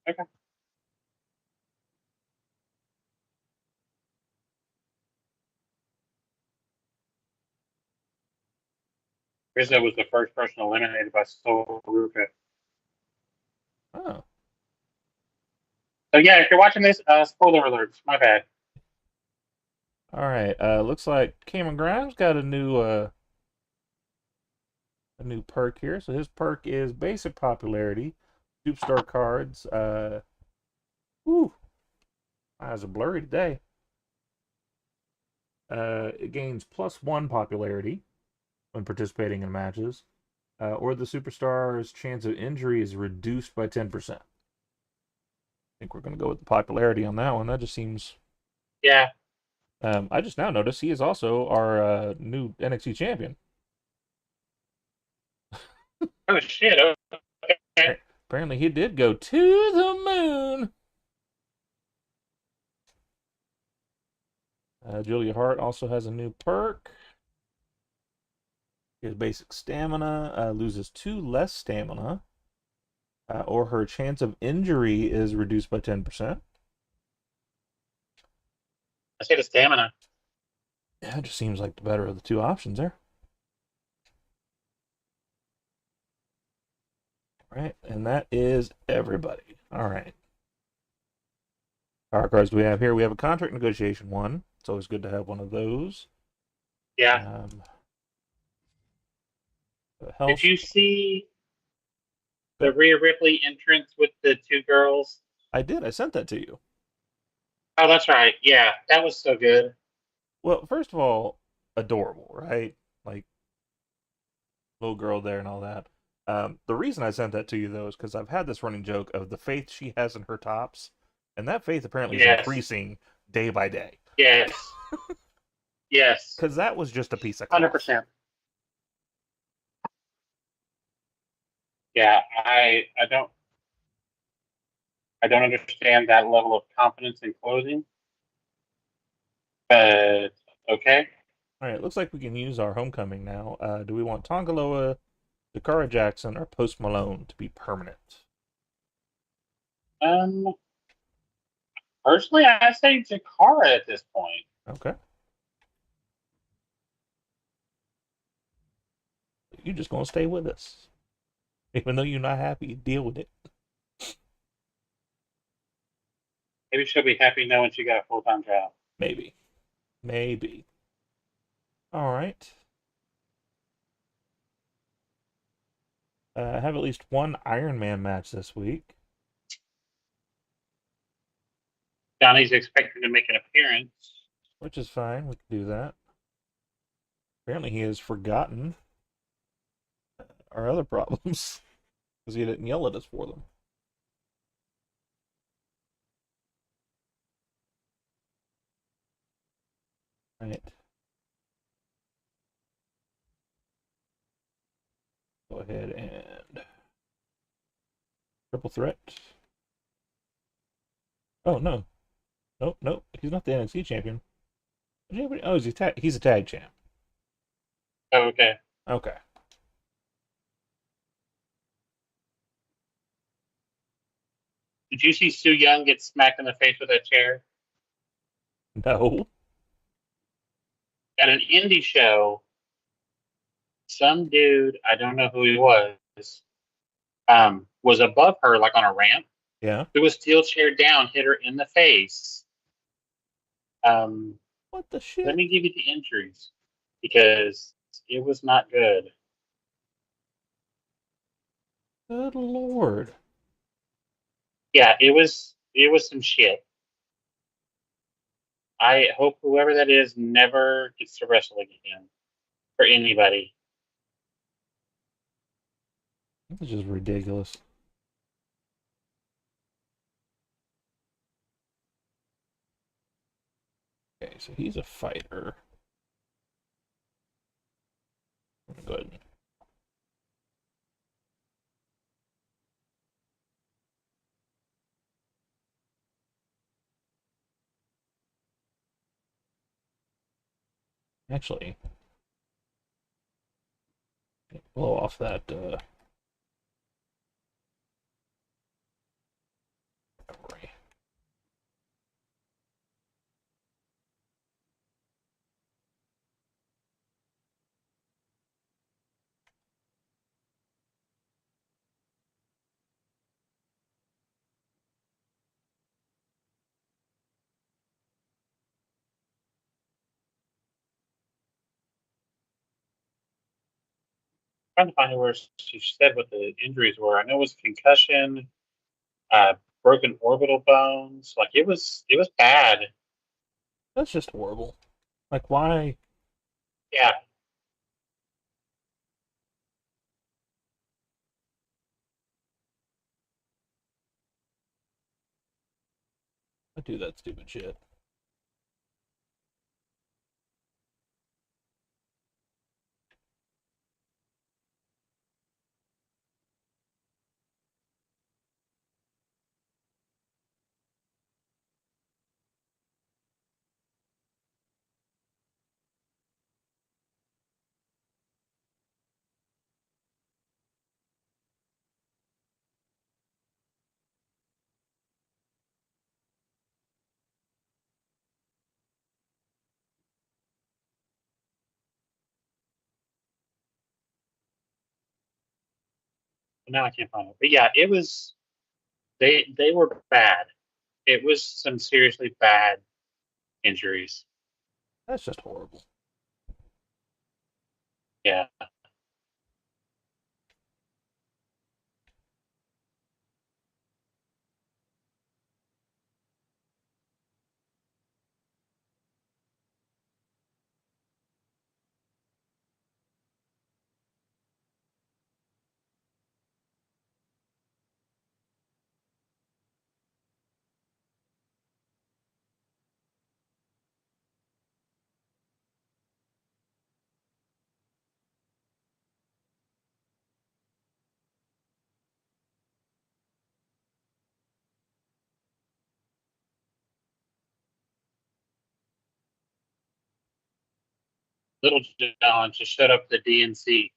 Okay. Rizzo was the first person eliminated by Sol Ruka. Oh, So yeah, if you're watching this, spoiler alerts. My bad. all right. Looks like Cameron Grimes got a new perk here. So his perk is basic popularity, superstar cards. Whew, eyes are blurry today. It gains +1 popularity when participating in matches, or the superstar's chance of injury is reduced by 10%. I think we're going to go with the popularity on that one. That just seems. Yeah. I just now noticed he is also our new NXT champion. Oh shit. Okay. Apparently, he did go to the moon. Julia Hart also has a new perk. His basic stamina loses 2 less stamina, or her chance of injury is reduced by 10%. I say the stamina. Yeah, it just seems like the better of the two options there. All right, and that is everybody. All right. Power cards do we have here? We have a contract negotiation one. It's always good to have one of those. Yeah. Health. Did you see the Good. Rhea Ripley entrance with the two girls? I did. I sent that to you. Oh, that's right. Yeah, that was so good. Well, first of all, adorable, right? Like little girl there and all that. The reason I sent that to you though is because I've had this running joke of the faith she has in her tops, and that faith apparently is Yes. increasing day by day. Yes. Yes. Because that was just a piece of cloth. 100%. Yeah, I don't understand that level of confidence in closing. But okay. All right, it looks like we can use our homecoming now. Do we want Tongaloa, Dakara Jackson, or Post Malone to be permanent? Personally, I say Jakara at this point. Okay. You're just gonna stay with us, even though you're not happy. Deal with it. Maybe she'll be happy knowing she got a full-time job. Maybe. Maybe. All right. I have at least one Iron Man match this week, Johnny's expecting to make an appearance. which is fine. We can do that. Apparently, he has forgotten our other problems because he didn't yell at us for them. All right. Go ahead and triple threat. Oh no, nope, nope. He's not the NXT champion. Oh, he's a tag champ. Oh, okay. Okay. Did you see Sue Young get smacked in the face with a chair? No. At an indie show, some dude, I don't know who he was above her, like on a ramp. Yeah. Threw a steel chair down, hit her in the face. What the shit? Let me give you the injuries because it was not good. Good lord. Yeah, it was some shit. I hope whoever that is never gets to wrestle again for anybody. This is just ridiculous. Okay, so he's a fighter. Go ahead. Actually, blow off that memory. Trying to find where she said what the injuries were. I know it was concussion, uh, broken orbital bones. Like it was bad. That's just horrible. Like, why? Yeah, I do that stupid shit? now I can't find it. But yeah, it was they were bad. It was some seriously bad injuries. That's just horrible. Yeah. Little John just showed up at the DNC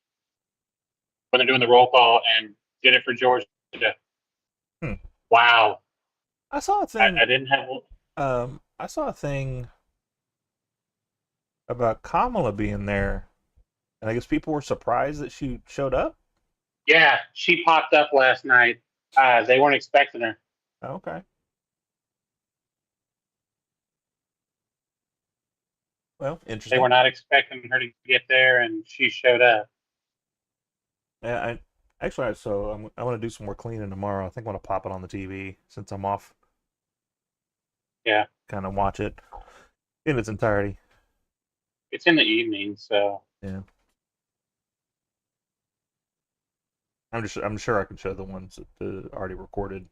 when they're doing the roll call and did it for Georgia. Hmm. Wow. I saw a I thing. didn't have. I saw a thing about Kamala being there, and I guess people were surprised that she showed up. Yeah, she popped up last night. They weren't expecting her. Okay. Well, They were interesting. not expecting her to get there, and she showed up. Yeah, so I want to do some more cleaning tomorrow. I think I want to pop it on the TV since I'm off. Yeah, Kind of watch it in its entirety. it's in the evening, so Yeah. I'm sure I can show the ones that already recorded.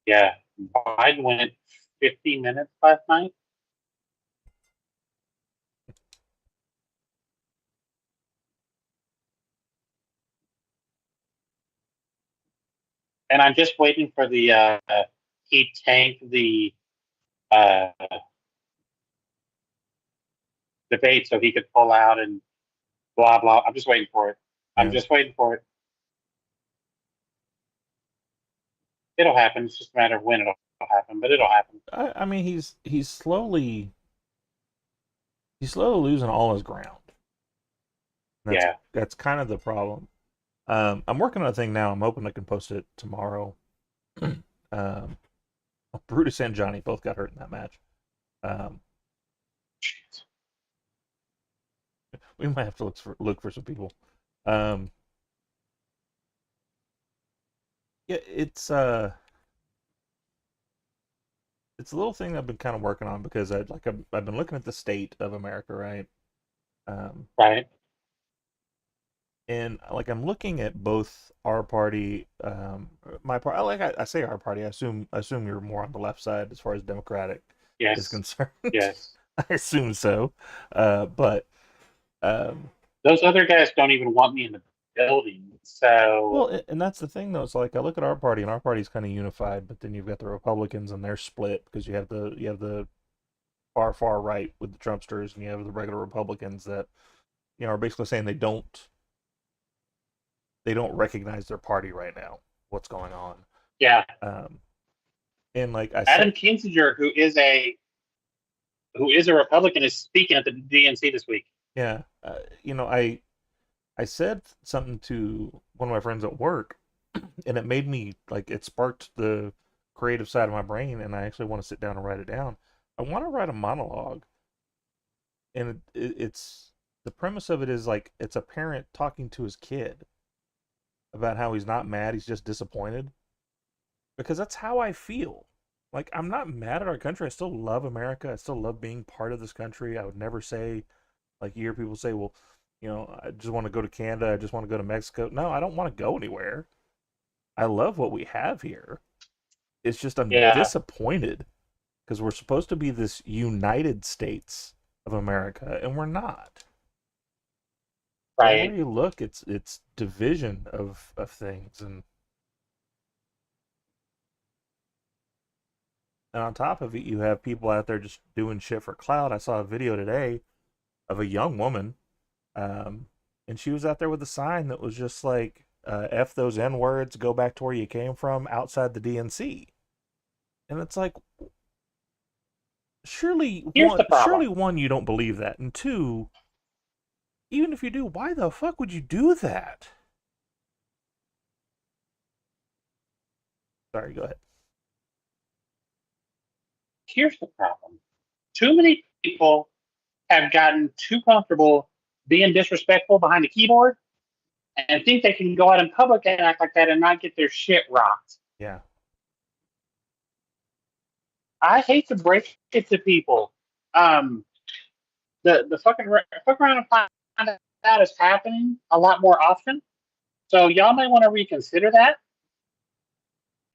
yeah. Biden went 50 minutes last night, and I'm just waiting for he tanked the uh, debate so he could pull out and blah blah. I'm just waiting for it. I'm Yeah. just waiting for it. It'll happen. It's just a matter of when it'll happen, but it'll happen. I mean he's slowly losing all his ground. Yeah. That's kind of the problem. I'm working on a thing now. I'm hoping I can post it tomorrow. um, Brutus and Johnny both got hurt in that match. Um, we might have to look for some people. Um, yeah, it's a little thing I've been kind of working on because I've been looking at the state of America, right? Um, Right. and like I'm looking at both our party, my part. I say our party. I assume you're more on the left side as far as Democratic is Yes. concerned. Yes. I assume so, but um, Those other guys don't even want me in the building. So well, and that's the thing though. It's like I look at our party, and our party's kind of unified, but then you've got the Republicans, and they're split because you have the far right with the Trumpsters, and you have the regular Republicans that are basically saying they don't recognize their party right now. What's going on? Yeah. Um, and like I said, Adam Kinzinger, who is a Republican, is speaking at the DNC this week. yeah, I said something to one of my friends at work, and it made me like it sparked the creative side of my brain, and I actually want to sit down and write it down. I want to write a monologue, and it's the premise of it is like it's a parent talking to his kid about how he's not mad, he's just disappointed. Because that's how I feel. Like I'm not mad at our country. I still love America. I still love being part of this country. I would never say, like you hear people say, well, I just want to go to Canada. I just want to go to Mexico. No, I don't want to go anywhere. I love what we have here. It's just I'm Yeah, disappointed because we're supposed to be this United States of America, and we're not. Everywhere right. you look, it's division of things, and on top of it, you have people out there just doing shit for clout. I saw a video today of a young woman, um, and she was out there with a sign that was just like, "F those N words, go back to where you came from," outside the DNC. And it's like, Here's the problem. surely one, you don't believe that, and two, even if you do, why the fuck would you do that? Sorry, go ahead. Here's the problem. Too many people have gotten too comfortable being disrespectful behind the keyboard and think they can go out in public and act like that and not get their shit rocked. Yeah, I hate to break it to people. Um, the fuck around and find out is happening a lot more often. So y'all may want to reconsider that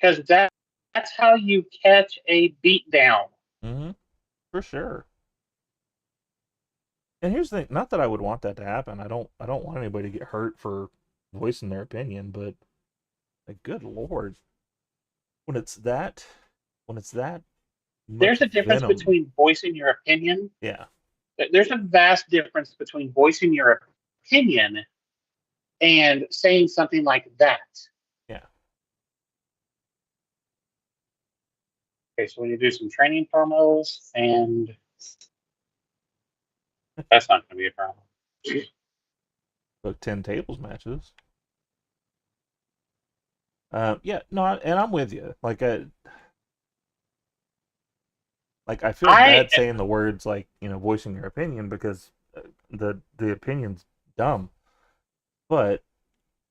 because that's how you catch a beat down. mm-hmm, for sure. And here's the thing: not that I would want that to happen. I don't want anybody to get hurt for voicing their opinion, but like, good lord, when it's that when it's that much There's a difference venom. between voicing your opinion. Yeah, There's a vast difference between voicing your opinion and saying something like that. yeah. Okay, so when you do some training promos, and that's not going to be a problem. Book 10 tables matches. Yeah, no, and I'm with you. Like I feel I bad saying the words like voicing your opinion because the opinion's dumb. But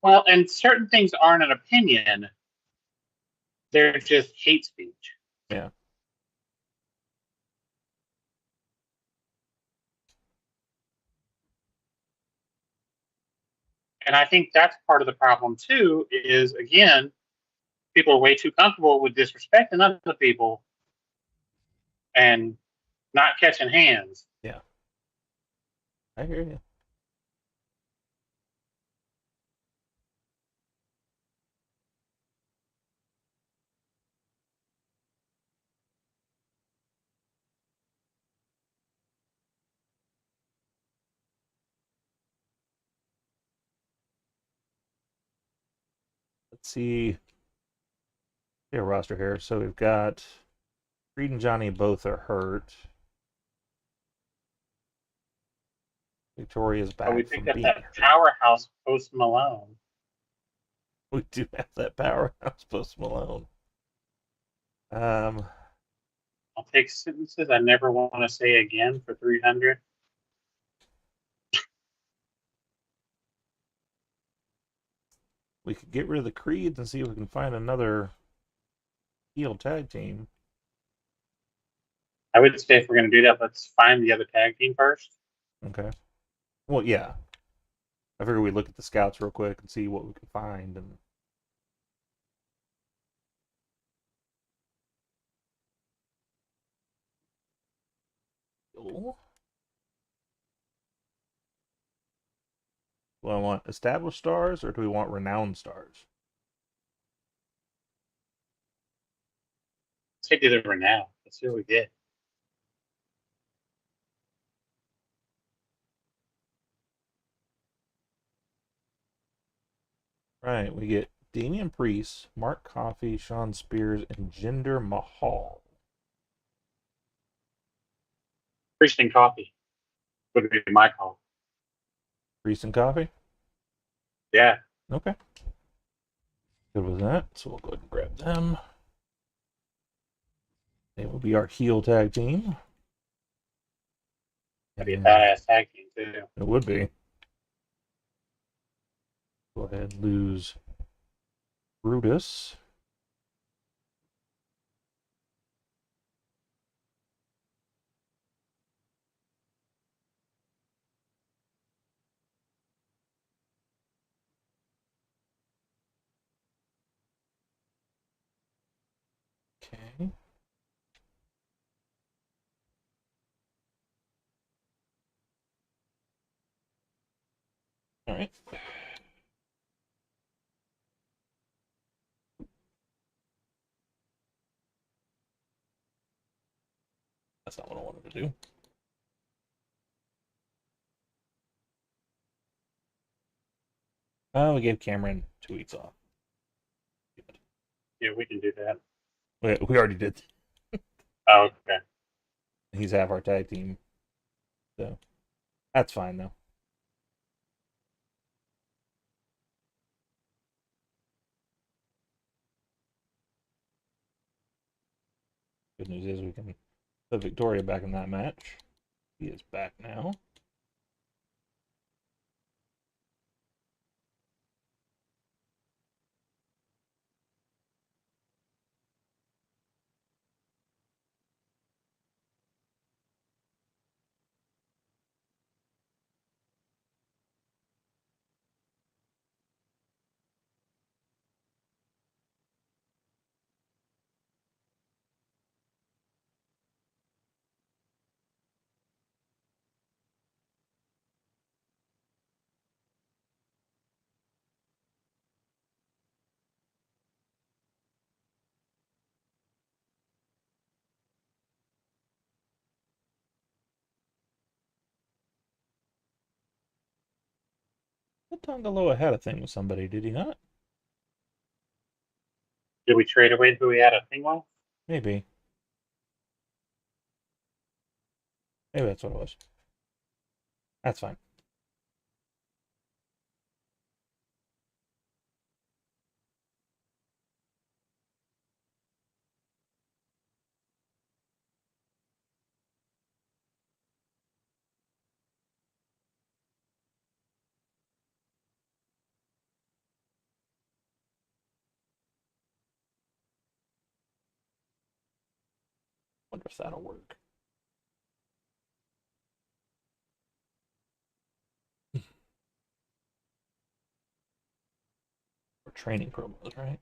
Well, and certain things aren't an opinion; they're just hate speech. yeah, And I think that's part of the problem too. Is again, people are way too comfortable with disrespecting other people and not catching hands. yeah, I hear you. Let's see. Yeah, roster here. So we've got Creed and Johnny both are hurt. Victoria's But we back from picked up being that hurt. powerhouse Post Malone. We do have that powerhouse Post Malone. Um, I'll take sentences I never want to say again for 300. we could get rid of the Creeds and see if we can find another heel tag team. I would say if we're going to do that, let's find the other tag team first. Okay. Well, yeah. I figure we look at the scouts real quick and see what we can find. And oh, do I want established stars or do we want renowned stars? Let's hit the renown. Let's see what we get. right, we get Damian Priest, Mark Coffey, Sean Spears, and Jinder Mahal. Priest and Coffee would be my call. Priest and Coffey? Yeah. Okay. Good with that. So we'll go ahead and grab them. They will be our heel tag team. That'd be a badass tag team, too. It would be. Go ahead and lose Brutus. Okay. All right. That's not what I wanted to do. Oh, we gave Cameron 2 weeks off. Yeah, we can do that. We already did. Oh, okay. He's half our tag team. So that's fine, though. Good news is we can put Victoria back in that match. He is back now. But Tongaloa had a thing with somebody, did he not? Did we trade away who we had a thing with? Maybe. Maybe that's what it was. That's fine. Wonder if that'll work. For training promos, right?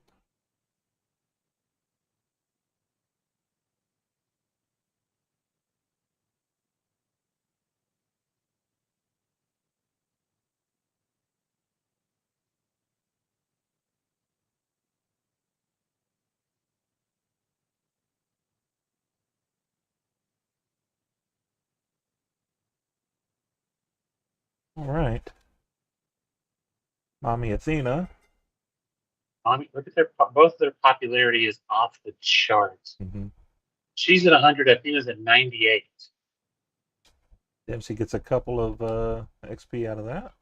All right. Mommy Athena. Look at both their popularity is off the charts. Mm-hmm. She's at 100. Athena's at 98. Dempsey gets a couple of XP out of that.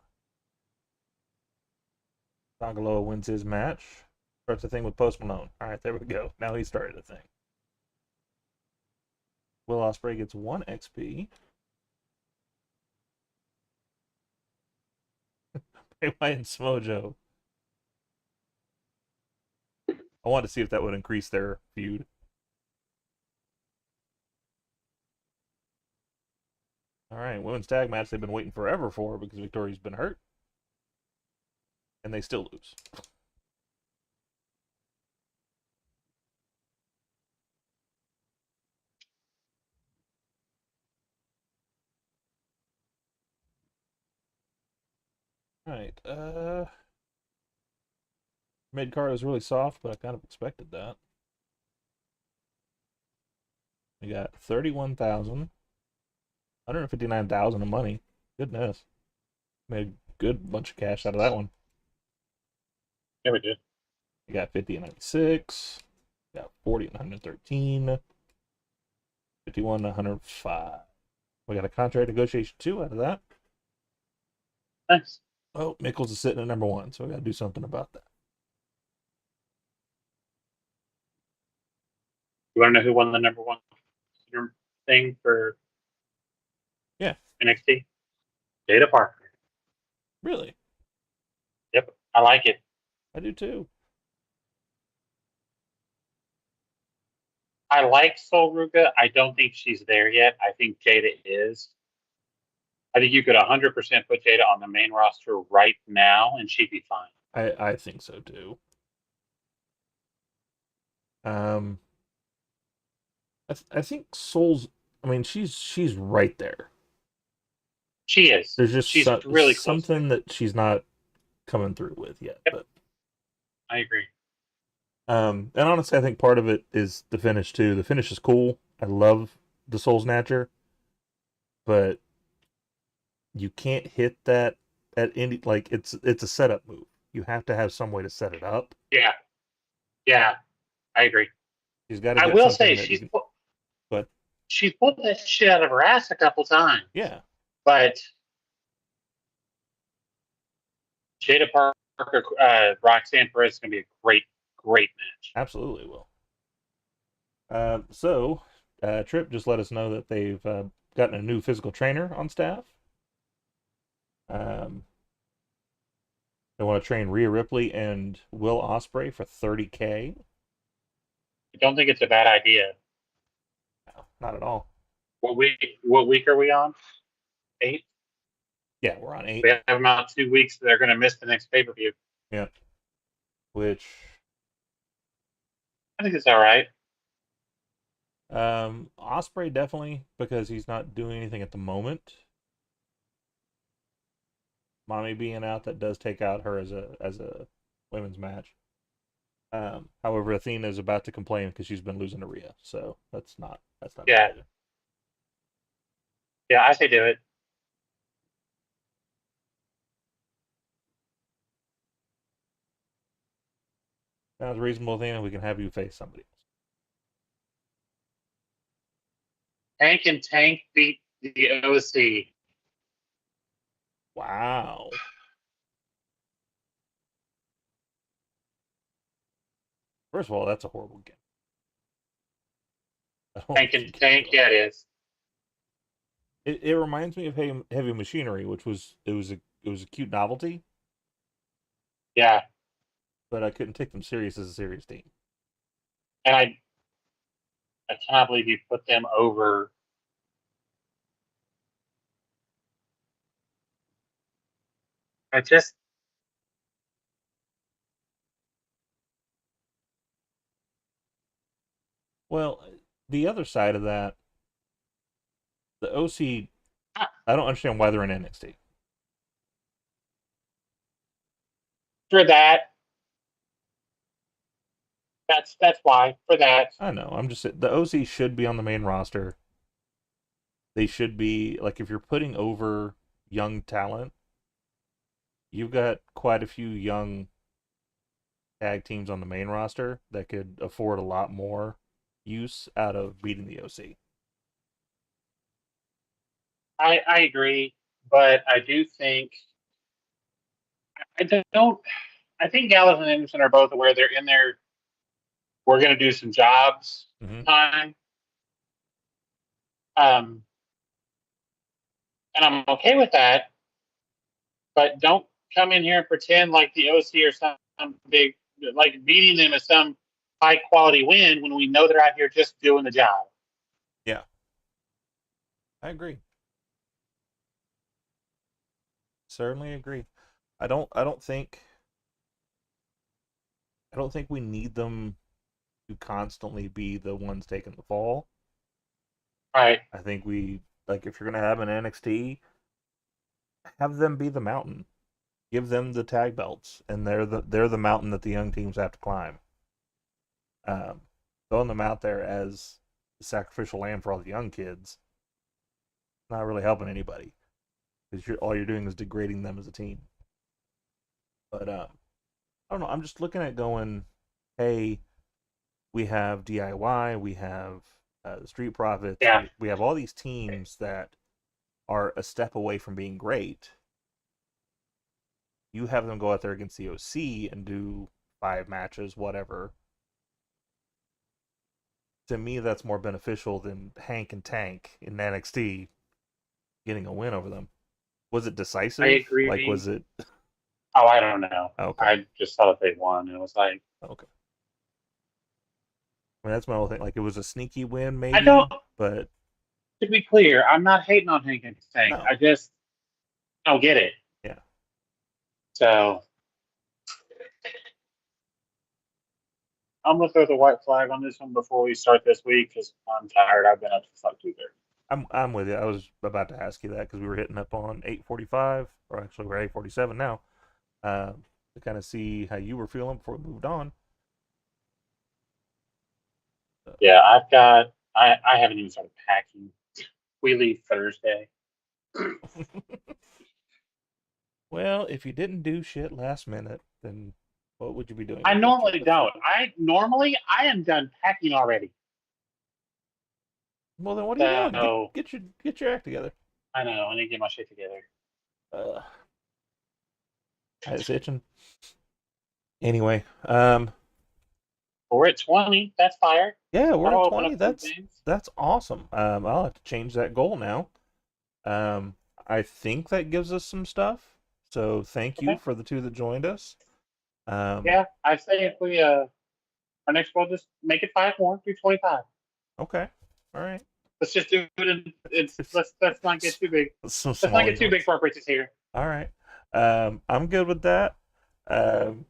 Tongaloa wins his match. Starts the thing with Post Malone. All right, there we go. Now he started the thing. Will Ospreay gets 1 XP. Bray Wyatt and Smojo. I wanted to see if that would increase their feud. All right, women's tag match they've been waiting forever for because Victoria's been hurt. And they still lose. All right, mid card was really soft, but I kind of expected that. We got 31,000, 159,000 of money. Goodness. Made a good bunch of cash out of that one. Yeah, we did. We got 50 and 96. We got 40 and 113. 51 and 105. We got a contract negotiation 2 out of that. Nice. Oh, Mickles is sitting at number 1, so we got to do something about that. You want to know who won the number one thing for Yeah. NXT? Data Parker. Really? Yep, I like it. I do too. I like Sol Ruga. I don't think she's there yet. I think Jada is. I think you could 100% put Jada on the main roster right now, and she'd be fine. I think so too. I think Soul's. I mean, she's right there. She is. There's just She's really close something that she's not coming through with yet. Yep. But I agree. and honestly, I think part of it is the finish too. The finish is cool. I love the Soul Snatcher, but you can't hit that at any like it's a setup move. You have to have some way to set it up. Yeah, yeah, I agree. She's got to I get will something say that you can. But she's pulled that shit out of her ass a couple times. yeah, But Jada Parker, Roxanne Perez is going to be a great, great match. absolutely will. So, Trip just let us know that they've gotten a new physical trainer on staff. Um, they want to train Rhea Ripley and Will Ospreay for $30K. I don't think it's a bad idea. No, not at all. What week are we on? 8? Yeah, we're on 8. We have about 2 weeks. They're going to miss the next pay-per-view. Yeah, which I think it's all right. Ospreay definitely because he's not doing anything at the moment. Mommy being out, that does take out her as a women's match. However, Athena is about to complain because she's been losing to Rhea, so that's not Yeah. good. Yeah, I say do it. Sounds reasonable, Athena. We can have you face somebody else. Hank and Tank beat the OC. Wow. First of all, that's a horrible game. Hank and Tank, yeah, it is. It reminds me of Heavy Machinery, which was it was a cute novelty, Yeah, but I couldn't take them serious as a serious team. and I cannot believe you put them over. I just Well, the other side of that, the OC, I don't understand why they're in NXT. for that. That's why for that. I know. I'm just the OC should be on the main roster. They should be like if you're putting over young talent, you've got quite a few young tag teams on the main roster that could afford a lot more use out of beating the OC. I agree, but I do think I don't. I think Gallows and Anderson are both aware they're in there. We're going to do some jobs time, and I'm okay with that. But don't come in here and pretend like the OC or some big like beating them is some high quality win when we know they're out here just doing the job. Yeah, I agree. Certainly agree. I don't think we need them to constantly be the ones taking the fall. Right. I think we like if you're gonna have an NXT, have them be the mountain. Give them the tag belts, and they're the mountain that the young teams have to climb. Throwing them out there as the sacrificial lamb for all the young kids, not really helping anybody because all you're doing is degrading them as a team. But I don't know. I'm just looking at going, hey, we have DIY, we have the Street Profits, Yeah, we have all these teams that are a step away from being great. You have them go out there against the OC and do 5 matches, whatever. To me, that's more beneficial than Hank and Tank in NXT getting a win over them. Was it I decisive? Like, agree. was it? Oh, I don't know. Okay, I just saw that they won, and it was like, okay. I mean, that's my whole thing. Like, it was a sneaky win, I don't. maybe, but To be clear, I'm not hating on Hank and Tank. no. I just don't get it. Yeah. So I'm gonna throw the white flag on this one before we start this week because I'm tired. I've been up since like 2:30. I'm with you. I was about to ask you that because we were hitting up on 8:45, or actually we're 8:47 now, uh, to kind of see how you were feeling before we moved on. Yeah, I've got. I haven't even started packing. We leave Thursday. Well, if you didn't do shit last minute, then what would you be doing I with this normally trip? don't. I am done packing already. Well, then what are you doing? Get So get your act together. I know I need to get my shit together. Uh, it's itching. Anyway, But we're at 20. That's fire. yeah, we're That'll at open 20. up some things. That's awesome. I'll have to change that goal now. Um, I think that gives us some stuff. So thank you Okay. for the two that joined us. Um, Yeah, I say if we our next goal just make it 5 more, do 25. okay, all right. Let's just do it. It's let's not get too big. Some Let's not small get too big units. for our britches here. All right. I'm good with that. Um,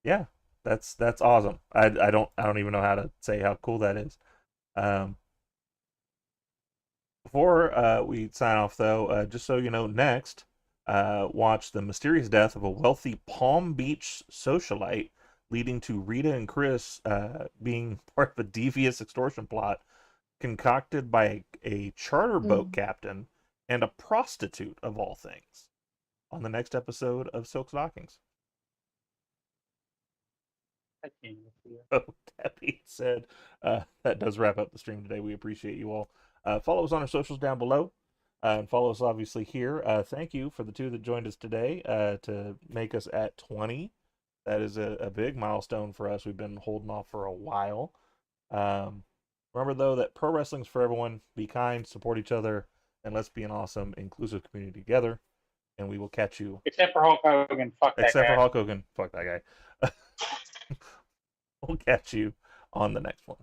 yeah, that's awesome. I don't even know how to say how cool that is. Um, before we sign off though, just so you know, next, watch the mysterious death of a wealthy Palm Beach socialite, leading to Rita and Chris being part of a devious extortion plot concocted by a charter boat captain and a prostitute of all things on the next episode of Silk Stockings. I can't see it. So that being said, that does wrap up the stream today. We appreciate you all. Follow us on our socials down below. And follow us obviously here. Thank you for the two that joined us today to make us at 20. That is a big milestone for us. We've been holding off for a while. Um, remember, though, that pro wrestling's for everyone. Be kind, support each other, and let's be an awesome, inclusive community together. And we will catch you. Except for Hulk Hogan, fuck that Except for guy. Hulk Hogan. Fuck that guy. We'll catch you on the next one.